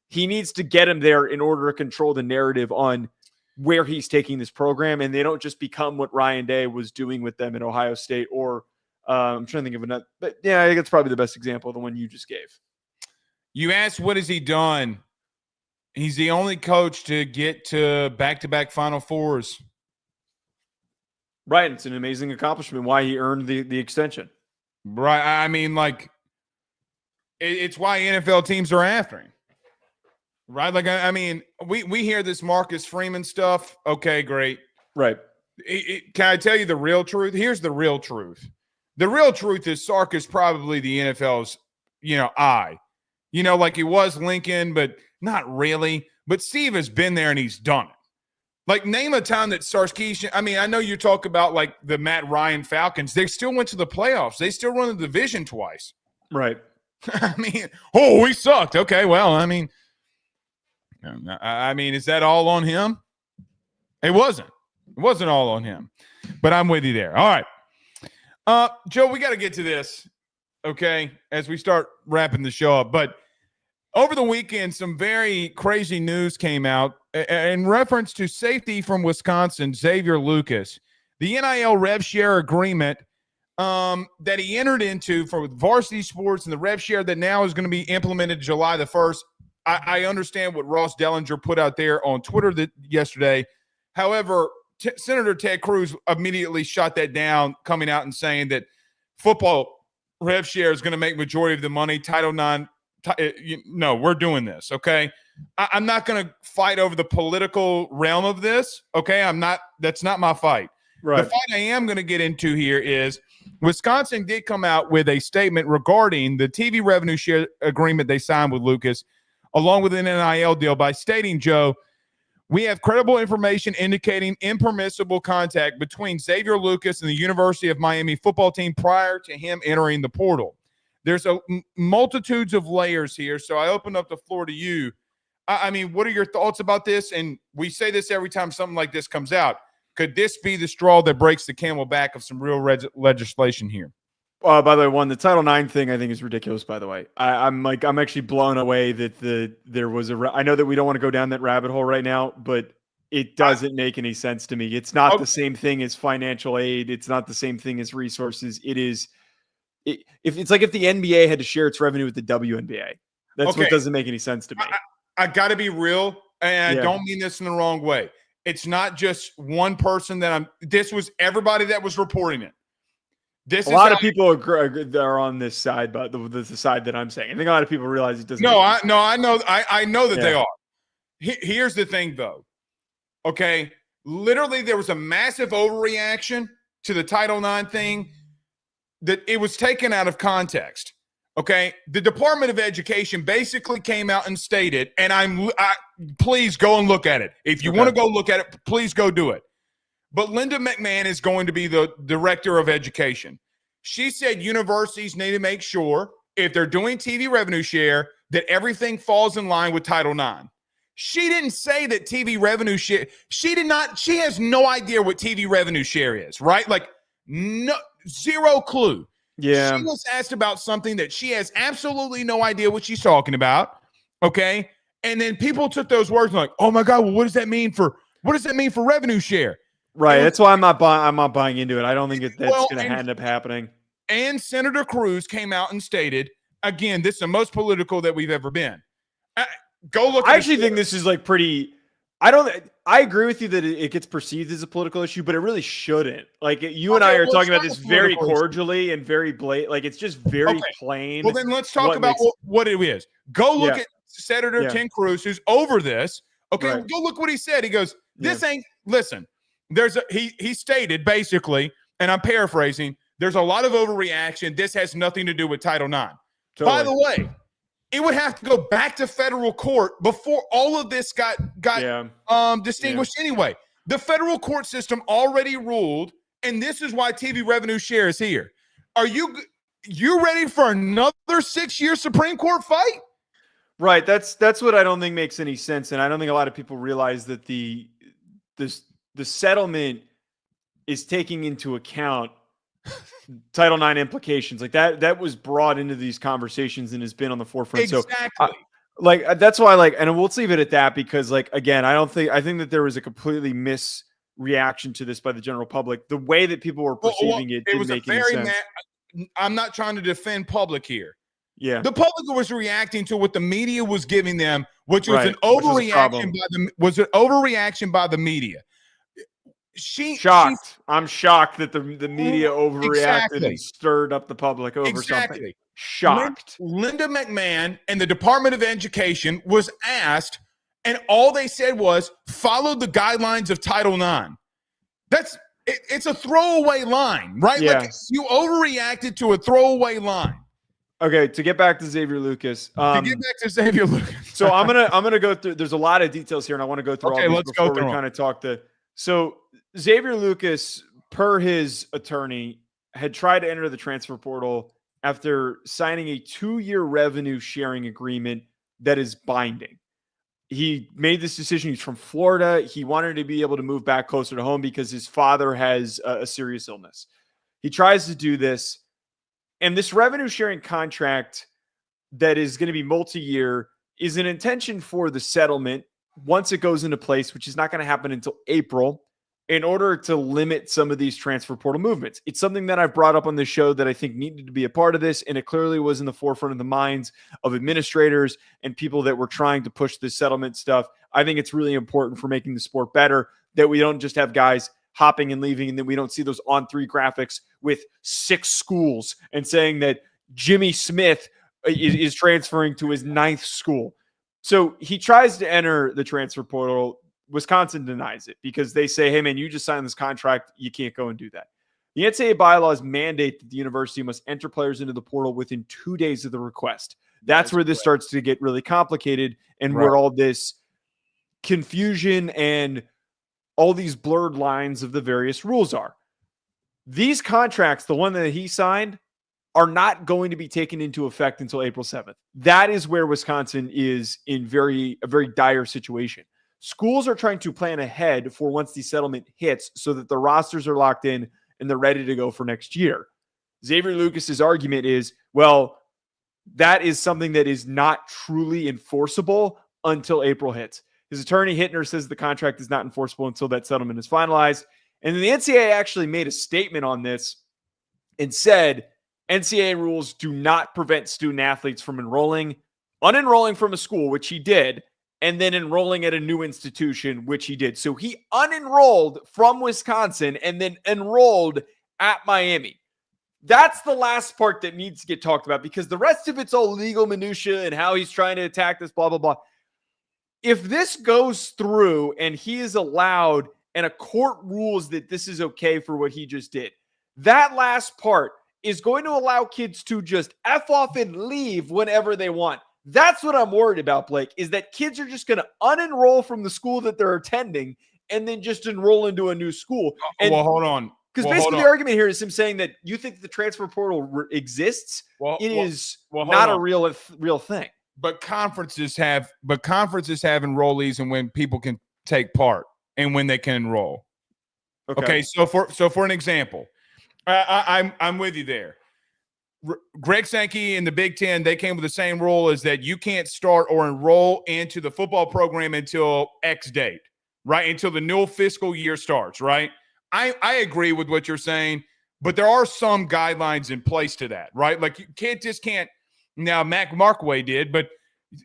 he needs to get him there in order to control the narrative on where he's taking this program, and they don't just become what Ryan Day was doing with them at Ohio State, or I'm trying to think of another. But yeah, I think it's probably the best example, the one you just gave.
You asked, what has he done? He's the only coach to get to back-to-back Final Fours.
Right. It's an amazing accomplishment. Why he earned the extension.
Right. I mean, like, it's why NFL teams are after him. Right. Like, I mean, we hear this Marcus Freeman stuff. Okay, great.
Right.
Can I tell you the real truth? Here's the real truth. The real truth is Sark is probably the NFL's, eye. Like he was Lincoln, but not really. But Steve has been there and he's done it. Like, name a time that Sarkisian – I mean, I know you talk about, like, the Matt Ryan Falcons. They still went to the playoffs. They still won the division twice.
Right.
I mean, we sucked. Okay, well, I mean, is that all on him? It wasn't. It wasn't all on him. But I'm with you there. All right. Joe, we got to get to this, okay, as we start wrapping the show up. But over the weekend, some very crazy news came out in reference to safety from Wisconsin, Xavier Lucas. The NIL rev share agreement that he entered into for varsity sports and the rev share that now is going to be implemented July the 1st. I understand what Ross Dellinger put out there on Twitter yesterday. However, Senator Ted Cruz immediately shot that down, coming out and saying that football rev share is going to make majority of the money. Title IX, no, we're doing this, okay? I'm not going to fight over the political realm of this, okay? That's not my fight. Right. The fight I am going to get into here is Wisconsin did come out with a statement regarding the TV revenue share agreement they signed with Lucas, along with an NIL deal, by stating, Joe, we have credible information indicating impermissible contact between Xavier Lucas and the University of Miami football team prior to him entering the portal. There's multitudes of layers here, so I open up the floor to you. I mean, what are your thoughts about this? And we say this every time something like this comes out. Could this be the straw that breaks the camel back of some real legislation here?
By the way, the Title IX thing I think is ridiculous. By the way, I'm actually blown away that there was I know that we don't want to go down that rabbit hole right now, but it doesn't make any sense to me. It's not the same thing as financial aid. It's not the same thing as resources. It is. It's like if the NBA had to share its revenue with the WNBA. That's what doesn't make any sense to me.
I got to be real, and I don't mean this in the wrong way. It's not just one person this was everybody that was reporting it. A lot of people
are on this side, but the side that I'm saying. I think a lot of people realize it doesn't.
I know that they are. Here's the thing, though. Okay, literally, there was a massive overreaction to the Title IX thing that it was taken out of context. Okay, the Department of Education basically came out and stated, and please go and look at it. If you want to go look at it, please go do it. But Linda McMahon is going to be the director of education. She said universities need to make sure if they're doing TV revenue share that everything falls in line with Title IX. She didn't say that TV revenue share. She has no idea what TV revenue share is, right? Like, no, zero clue.
Yeah.
She was asked about something that she has absolutely no idea what she's talking about. Okay. And then people took those words and like, oh my God, well, what does that mean for revenue share?
Right. That's why I'm not buying into it. I don't think that's going to end up happening.
And Senator Cruz came out and stated, again, this is the most political that we've ever been. Go look.
I actually think this is like pretty. I agree with you that it gets perceived as a political issue, but it really shouldn't. Like you and I are talking about this very cordially and very blatant. Like it's just very plain.
Well, then let's talk about what it is. Go look at Senator Ted Cruz, who's over this. Okay, go look what he said. He goes, "This ain't." Listen, he stated basically, and I'm paraphrasing. There's a lot of overreaction. This has nothing to do with Title IX. Totally. By the way, it would have to go back to federal court before all of this got distinguished anyway. The federal court system already ruled, and this is why TV revenue share is here. Are you ready for another 6-year Supreme Court fight?
Right. That's what I don't think makes any sense, and I don't think a lot of people realize that the settlement is taking into account Title IX implications. Like that was brought into these conversations and has been on the forefront.
Exactly.
So that's why and we'll leave it at that because again, I think that there was a completely misreaction to this by the general public. The way that people were perceiving it didn't make any sense.
I'm not trying to defend public here.
Yeah.
The public was reacting to what the media was giving them, which was an overreaction by the media.
I'm shocked that the media overreacted and stirred up the public over something. Shocked.
Linda McMahon and the Department of Education was asked, and all they said was follow the guidelines of Title IX. It's a throwaway line, right?
Yeah.
Like you overreacted to a throwaway line.
Okay, to get back to Xavier Lucas.
So
I'm gonna go through. There's a lot of details here, and I want to go through all these before we kind of talk to. So Xavier Lucas, per his attorney, had tried to enter the transfer portal after signing a 2-year revenue sharing agreement that is binding. He made this decision. He's from Florida. He wanted to be able to move back closer to home because his father has a serious illness. He tries to do this. And this revenue sharing contract that is going to be multi-year is an intention for the settlement once it goes into place, which is not going to happen until April, in order to limit some of these transfer portal movements. It's something that I've brought up on the show that I think needed to be a part of this, and it clearly was in the forefront of the minds of administrators and people that were trying to push this settlement stuff. I think it's really important for making the sport better that we don't just have guys hopping and leaving, and then we don't see those on-3 graphics with 6 schools and saying that Jimmy Smith is transferring to his 9th school. So he tries to enter the transfer portal. Wisconsin denies it because they say, hey, man, you just signed this contract. You can't go and do that. The NCAA bylaws mandate that the university must enter players into the portal within 2 days of the request. That's where this starts to get really complicated and where all this confusion and all these blurred lines of the various rules are. These contracts, the one that he signed, are not going to be taken into effect until April 7th. That is where Wisconsin is in a very dire situation. Schools are trying to plan ahead for once the settlement hits so that the rosters are locked in and they're ready to go for next year. Xavier Lucas's argument is, well, that is something that is not truly enforceable until April hits. His attorney, Hittner, says the contract is not enforceable until that settlement is finalized. And then the NCAA actually made a statement on this and said, NCAA rules do not prevent student athletes from unenrolling from a school, which he did, and then enrolling at a new institution, which he did. So he unenrolled from Wisconsin and then enrolled at Miami. That's the last part that needs to get talked about because the rest of it's all legal minutia and how he's trying to attack this, blah, blah, blah. if this goes through and he is allowed and a court rules that this is okay for what he just did, that last part is going to allow kids to just F off and leave whenever they want. That's what I'm worried about, Blake, is that kids are just going to unenroll from the school that they're attending and then just enroll into a new school. And,
well, hold on.
Because basically the argument here is him saying that you think the transfer portal exists. It is not a real thing.
But conferences have enrollees and when people can take part and when they can enroll. Okay, so for an example, I'm with you there. Greg Sankey in the Big Ten, they came with the same rule as that you can't start or enroll into the football program until X date, right? Until the new fiscal year starts, right? I agree with what you're saying, but there are some guidelines in place to that, right? Like you can't. Now, Mac Markway did, but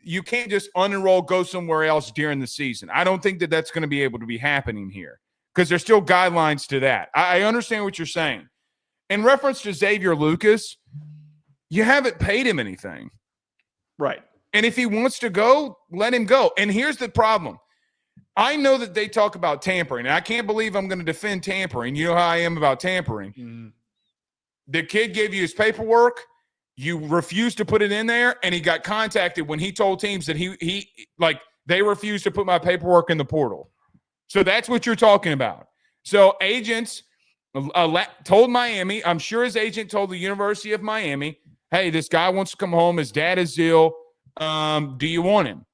you can't just unenroll, go somewhere else during the season. I don't think that that's going to be able to be happening here because there's still guidelines to that. I understand what you're saying. In reference to Xavier Lucas, you haven't paid him anything.
Right.
And if he wants to go, let him go. And here's the problem. I know that they talk about tampering, and I can't believe I'm going to defend tampering. You know how I am about tampering.
Mm-hmm.
The kid gave you his paperwork. You refused to put it in there, and he got contacted when he told teams that they refused to put my paperwork in the portal. So that's what you're talking about. So agents told Miami, I'm sure his agent told the University of Miami, hey, this guy wants to come home. His dad is ill. Do you want him?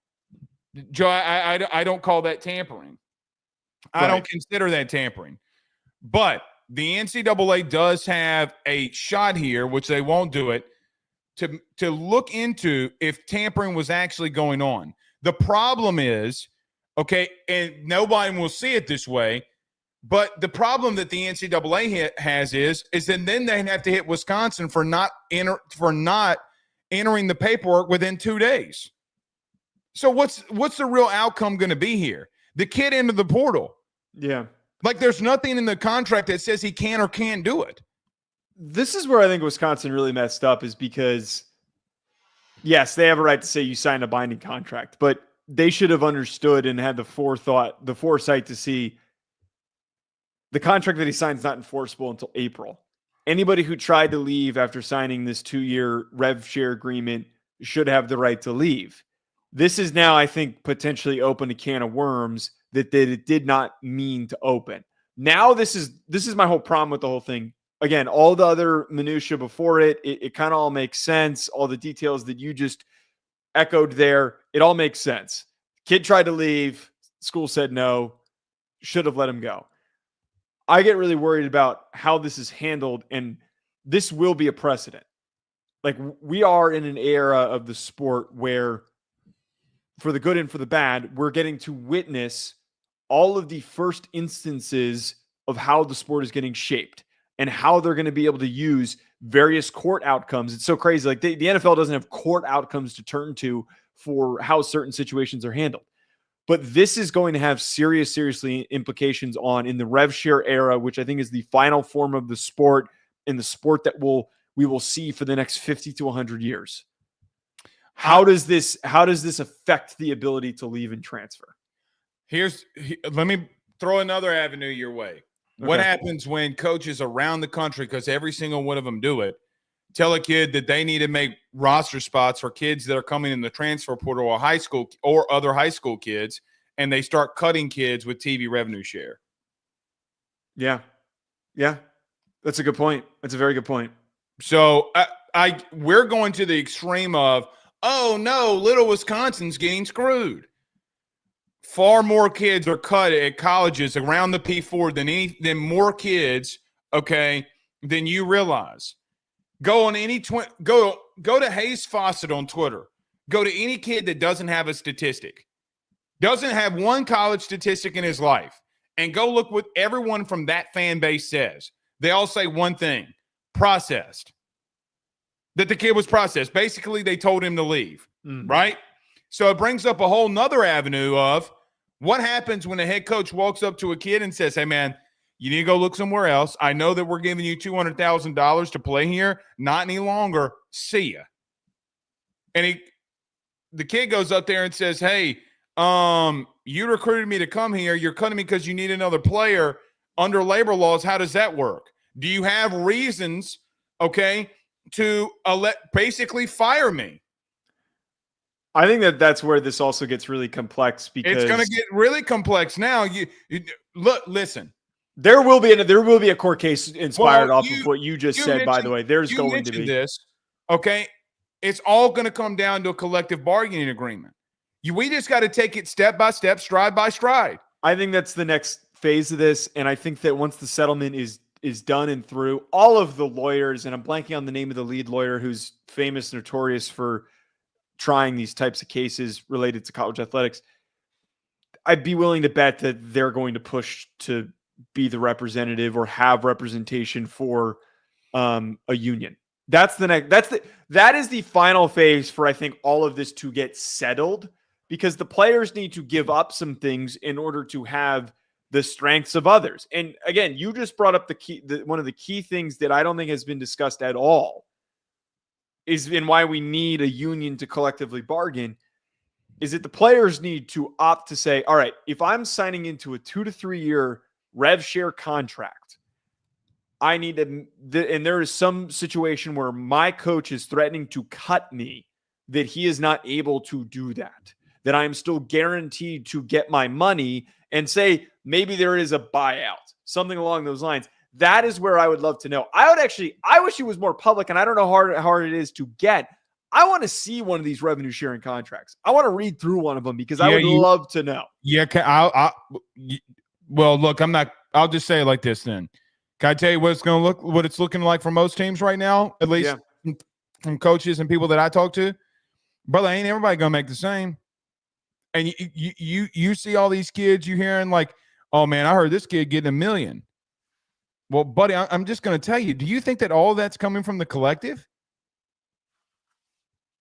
Joe, I don't call that tampering. I don't consider that tampering. But the NCAA does have a shot here, which they won't do it, to look into if tampering was actually going on. The problem is, okay, and nobody will see it this way, but the problem that the NCAA has is then they have to hit Wisconsin for not entering the paperwork within 2 days. So what's the real outcome going to be here? The kid entered the portal.
Yeah.
Like there's nothing in the contract that says he can or can't do it.
This is where I think Wisconsin really messed up is because, yes, they have a right to say you signed a binding contract, but they should have understood and had the foresight to see the contract that he signed is not enforceable until April. Anybody who tried to leave after signing this 2-year rev share agreement should have the right to leave. This is now, I think, potentially open a can of worms that it did not mean to open. Now this is my whole problem with the whole thing. Again, all the other minutia before it kind of all makes sense. All the details that you just echoed there, it all makes sense. Kid tried to leave. School said no. Should have let him go. I get really worried about how this is handled, and this will be a precedent. Like, we are in an era of the sport where, for the good and for the bad, we're getting to witness all of the first instances of how the sport is getting shaped and how they're going to be able to use various court outcomes. It's so crazy. Like the NFL doesn't have court outcomes to turn to for how certain situations are handled. But this is going to have seriously implications in the rev share era, which I think is the final form of the sport and the sport that we will see for the next 50 to 100 years. How does this affect the ability to leave and transfer?
Let me throw another avenue your way. Okay. What happens when coaches around the country, because every single one of them do it, tell a kid that they need to make roster spots for kids that are coming in the transfer portal or high school or other high school kids, and they start cutting kids with TV revenue share?
Yeah. That's a good point. That's a very good point.
So we're going to the extreme of, oh no, little Wisconsin's getting screwed. Far more kids are cut at colleges around the P4 than more kids, okay, than you realize. Go on go to Hayes Fawcett on Twitter. Go to any kid that doesn't have a statistic, doesn't have one college statistic in his life, and go look what everyone from that fan base says. They all say one thing: processed. That the kid was processed. Basically, they told him to leave, right? So it brings up a whole nother avenue of what happens when a head coach walks up to a kid and says, hey, man, you need to go look somewhere else. I know that we're giving you $200,000 to play here. Not any longer. See ya. And the kid goes up there and says, hey, You recruited me to come here. You're cutting me because you need another player under labor laws. How does that work? Do you have reasons, okay, to basically fire me?
I think that's where this also gets really complex because
it's going to get really complex now. You look, listen.
There will be a court case inspired off of what you just said. By the way, there's going to be
this. Okay, it's all going to come down to a collective bargaining agreement. We just got to take it step by step, stride by stride.
I think that's the next phase of this, and I think that once the settlement is done and through, all of the lawyers, and I'm blanking on the name of the lead lawyer who's famous, notorious for trying these types of cases related to college athletics, I'd be willing to bet that they're going to push to be the representative or have representation for a union. That is the final phase for, I think, all of this to get settled, because the players need to give up some things in order to have the strengths of others. And again, you just brought up one of the key things that I don't think has been discussed at all is in why we need a union to collectively bargain, is that the players need to opt to say, all right, if I'm signing into a 2 to 3 year rev share contract, I need to, and there is some situation where my coach is threatening to cut me, that he is not able to do that I'm still guaranteed to get my money, and say, maybe there is a buyout, something along those lines. That is where I would love to know. I wish it was more public, and I don't know how hard it is to get. I want to see one of these revenue sharing contracts. I want to read through one of them because I would love to know.
Yeah. Well, look, I'll just say it like this then. Can I tell you what it's looking like for most teams right now, at least from coaches and people that I talk to? Brother, ain't everybody going to make the same. And you see all these kids, you hearing like, oh man, I heard this kid getting $1 million. Well, buddy, I'm just going to tell you, do you think that all that's coming from the collective?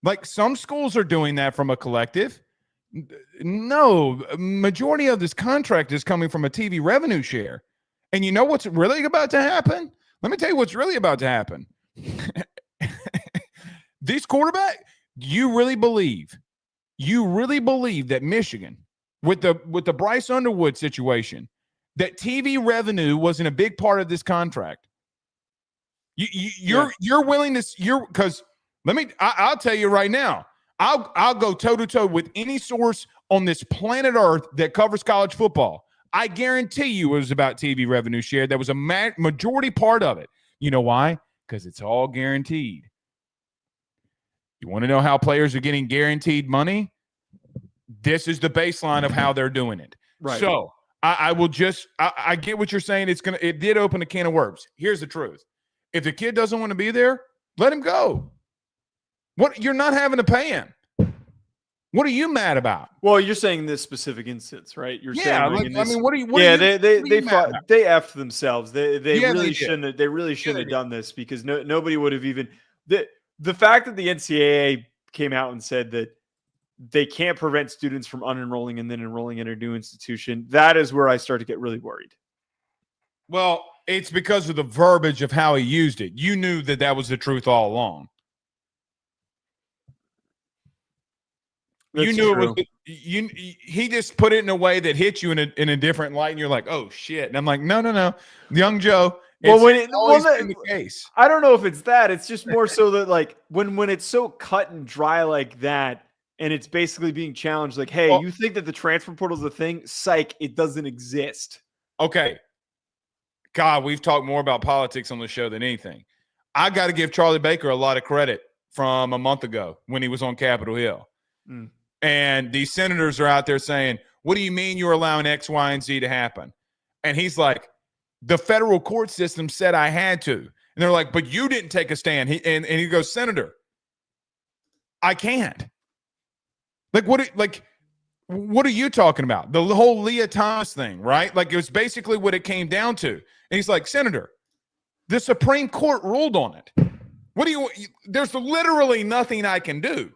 Like some schools are doing that from a collective. No, majority of this contract is coming from a TV revenue share. And you know what's really about to happen? Let me tell you what's really about to happen. These quarterbacks, you really believe that Michigan, with the Bryce Underwood situation, that TV revenue wasn't a big part of this contract? You're willing to because I'll tell you right now, I'll go toe to toe with any source on this planet Earth that covers college football. I guarantee you it was about TV revenue share. There was a majority part of it. You know why? Because it's all guaranteed. You want to know how players are getting guaranteed money? This is the baseline of how they're doing it.
Right.
So I get what you're saying. It did open a can of worms. Here's the truth. If the kid doesn't want to be there, let him go. What, you're not having to pay him. What are you mad about?
Well, you're saying this specific instance, right? You're saying
what are you?
They effed themselves. They really shouldn't have done this, because nobody would have even the fact that the NCAA came out and said that they can't prevent students from unenrolling and then enrolling in a new institution. That is where I start to get really worried.
Well, it's because of the verbiage of how he used it. You knew that was the truth all along.
That's
you knew
true.
It was. He just put it in a way that hit you in a different light, and you're like, "Oh shit!" And I'm like, "No, young Joe."
Well,
It's been the case.
I don't know if it's that. It's just more so that like when it's so cut and dry like that, and it's basically being challenged, like, "Hey, you think that the transfer portal is a thing? Psych, it doesn't exist."
Okay. God, we've talked more about politics on the show than anything. I got to give Charlie Baker a lot of credit from a month ago when he was on Capitol Hill.
Mm.
And these senators are out there saying, what do you mean you're allowing X, Y, and Z to happen? And he's like, the federal court system said I had to. And they're like, but you didn't take a stand. And he goes, Senator, I can't. What are you talking about? The whole Leah Thomas thing, right? Like, it was basically what it came down to. And he's like, Senator, the Supreme Court ruled on it. There's literally nothing I can do.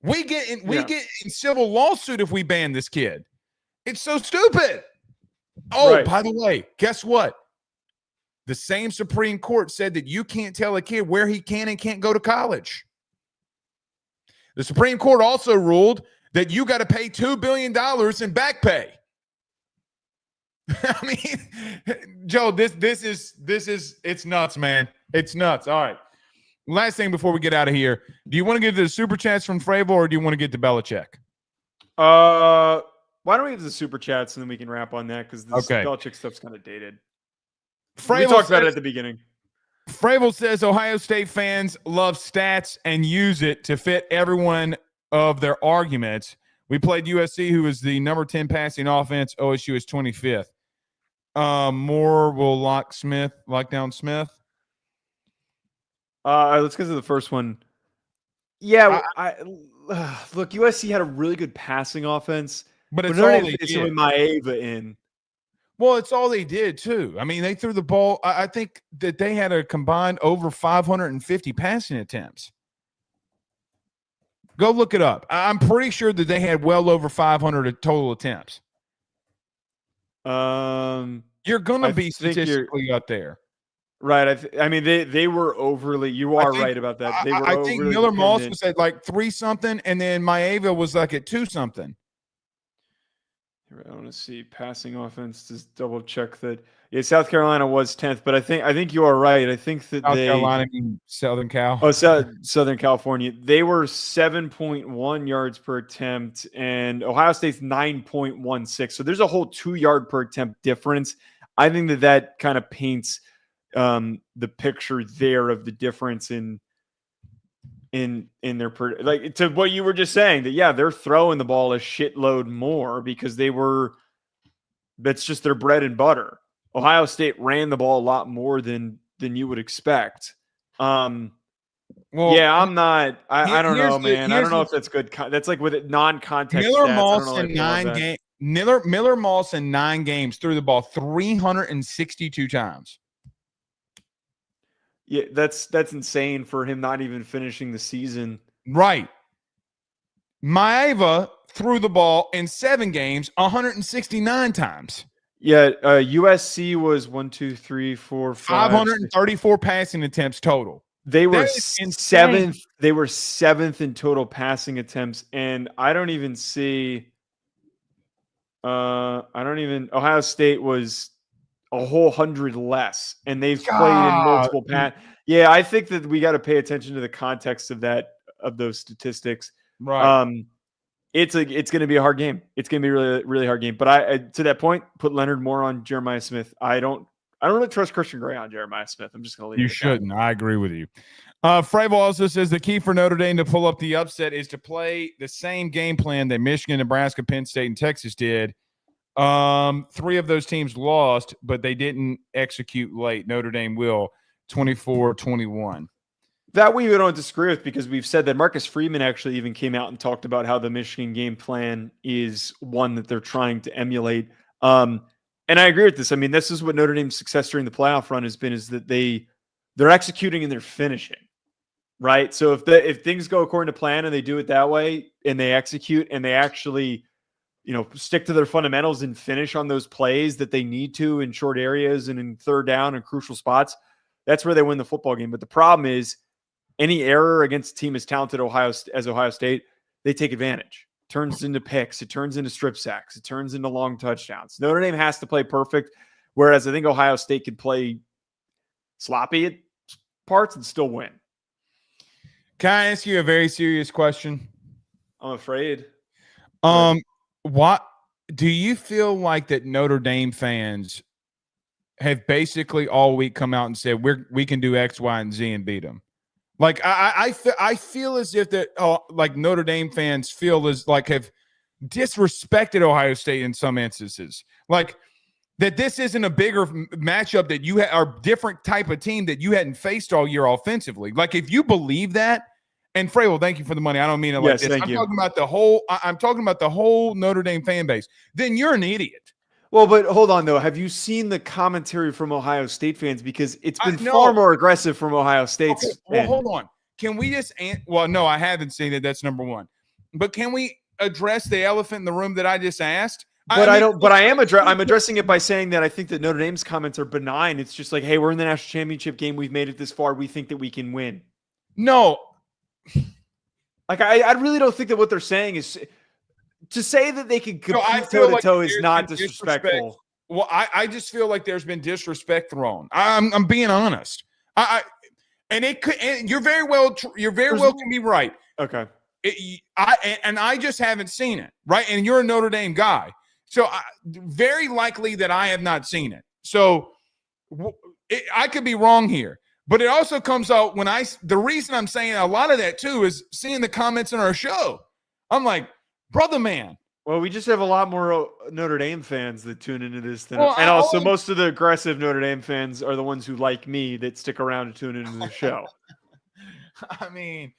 We get in civil lawsuit if we ban this kid. It's so stupid. Oh, right. By the way, guess what? The same Supreme Court said that you can't tell a kid where he can and can't go to college. The Supreme Court also ruled that you got to pay $2 billion in back pay. I mean, Joe, this is it's nuts, man. It's nuts. All right. Last thing before we get out of here, do you want to get to the super chats from Fravo or do you want to get to Belichick?
Why don't we get to the super chats and then we can wrap on that because this
Okay.
Belichick stuff's kind of dated.
Fravo
we talked about it at the beginning.
Fravo says Ohio State fans love stats and use it to fit everyone of their arguments. We played USC, who is the number 10 passing offense. OSU is 25th. Moore will lock down Smith.
Let's get to the first one. Yeah, look, USC had a really good passing offense,
but it's all they
it's
did.
with Maeva in.
Well, it's all they did too. I mean, they threw the ball. I think that they had a combined over 550 passing attempts. Go look it up. I'm pretty sure that they had well over 500 total attempts. You're gonna be statistically up there,
right? I mean, they were overly. You are right about that. They were.
I think Miller Moss was at like 3 something, and then Maeva was like at 2 something.
I want to see passing offense. Just double check that. Yeah, South Carolina was 10th, but I think you are right. I think that
South Carolina, Southern Cal.
Oh, Southern California. They were 7.1 yards per attempt, and Ohio State's 9.16. So there's a whole 2 yard per attempt difference. I think that kind of paints the picture there of the difference in their like to what you were just saying that they're throwing the ball a shitload more because that's just their bread and butter. Ohio State ran the ball a lot more than you would expect. I'm not. I don't know, man. I don't know if that's good. That's like with it non-context.
Miller Moss in 9 games threw the ball 362 times.
Yeah, that's insane for him not even finishing the season.
Right. Maeva threw the ball in 7 games 169 times.
Yeah, USC was
534 passing attempts total.
They were 7th. They were 7th in total passing attempts, and I don't even see. Ohio State was a whole 100 less, and they've played in multiple pass. Yeah, I think that we got to pay attention to the context of those statistics.
Right.
It's going to be a hard game. It's going to be a really, really hard game. But I to that point, put Leonard Moore on Jeremiah Smith. I don't really trust Christian Gray on Jeremiah Smith. I'm just going to leave it.
You shouldn't. I agree with you. Fravo also says the key for Notre Dame to pull up the upset is to play the same game plan that Michigan, Nebraska, Penn State, and Texas did. 3 of those teams lost, but they didn't execute late. Notre Dame will 24-21.
That we don't disagree with because we've said that Marcus Freeman actually even came out and talked about how the Michigan game plan is one that they're trying to emulate. And I agree with this. I mean, this is what Notre Dame's success during the playoff run has been, is that they're executing and they're finishing, right? So if things go according to plan and they do it that way and they execute and they actually, stick to their fundamentals and finish on those plays that they need to in short areas and in third down and crucial spots, that's where they win the football game. But the problem is, any error against a team as talented as Ohio State, they take advantage. It turns into picks. It turns into strip sacks. It turns into long touchdowns. Notre Dame has to play perfect, whereas I think Ohio State could play sloppy at parts and still win.
Can I ask you a very serious question?
I'm afraid.
What do you feel like that Notre Dame fans have basically all week come out and said we can do X, Y, and Z and beat them? Like I feel as if that like Notre Dame fans feel as like have disrespected Ohio State in some instances, like that this isn't a bigger matchup that you are different type of team that you hadn't faced all year offensively. Like if you believe that, and Frey, thank you for the money. I don't mean it like this. Talking about the whole. I'm talking about the whole Notre Dame fan base. Then you're an idiot.
Well, but hold on, though. Have you seen the commentary from Ohio State fans? Because it's been far more aggressive from Ohio State's.
Okay, well, hold on. Can we just – well, no, I haven't seen it. That's number one. But can we address the elephant in the room that I just asked?
But I don't – but I'm addressing it by saying that I think that Notre Dame's comments are benign. It's just like, hey, we're in the national championship game. We've made it this far. We think that we can win.
No.
Like, I really don't think that what they're saying is – to say that they can
No, I
compete
feel
toe to toe
like
is
there's
not
been
disrespectful.
Well, I just feel like there's been disrespect thrown. I'm being honest. And it could. And you're very well can be right.
Okay.
I just haven't seen it, right? And you're a Notre Dame guy, so very likely that I have not seen it. So I could be wrong here, but it also comes out when the reason I'm saying a lot of that too is seeing the comments on our show. I'm like, brother, man.
Well, we just have a lot more Notre Dame fans that tune into this than, and also most of the aggressive Notre Dame fans are the ones who like me that stick around to tune into the show.
I mean,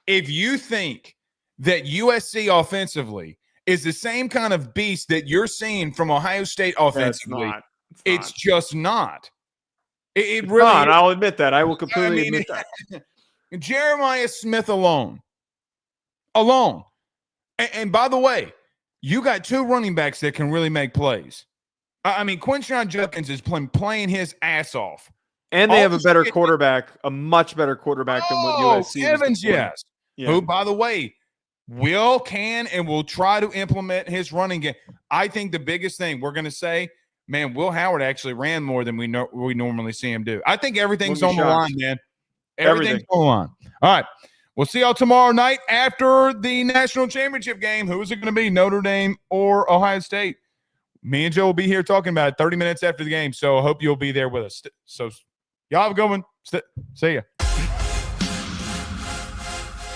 if you think that USC offensively is the same kind of beast that you're seeing from Ohio State offensively, it's just not. It really
not. I'll admit that. I will completely admit that.
Jeremiah Smith alone. And by the way, you got two running backs that can really make plays. I mean, Quinshon Judkins is playing his ass off.
And they have a better quarterback, a much better quarterback than what USC
Evans, yes.
Yeah.
Who, by the way, can and will try to implement his running game. I think the biggest thing we're going to say, man, Will Howard actually ran more than we normally see him do. I think everything's on the line, man. Everything's on the line. All right. We'll see y'all tomorrow night after the national championship game. Who is it going to be, Notre Dame or Ohio State? Me and Joe will be here talking about it 30 minutes after the game, so I hope you'll be there with us. So y'all have a good one. See ya.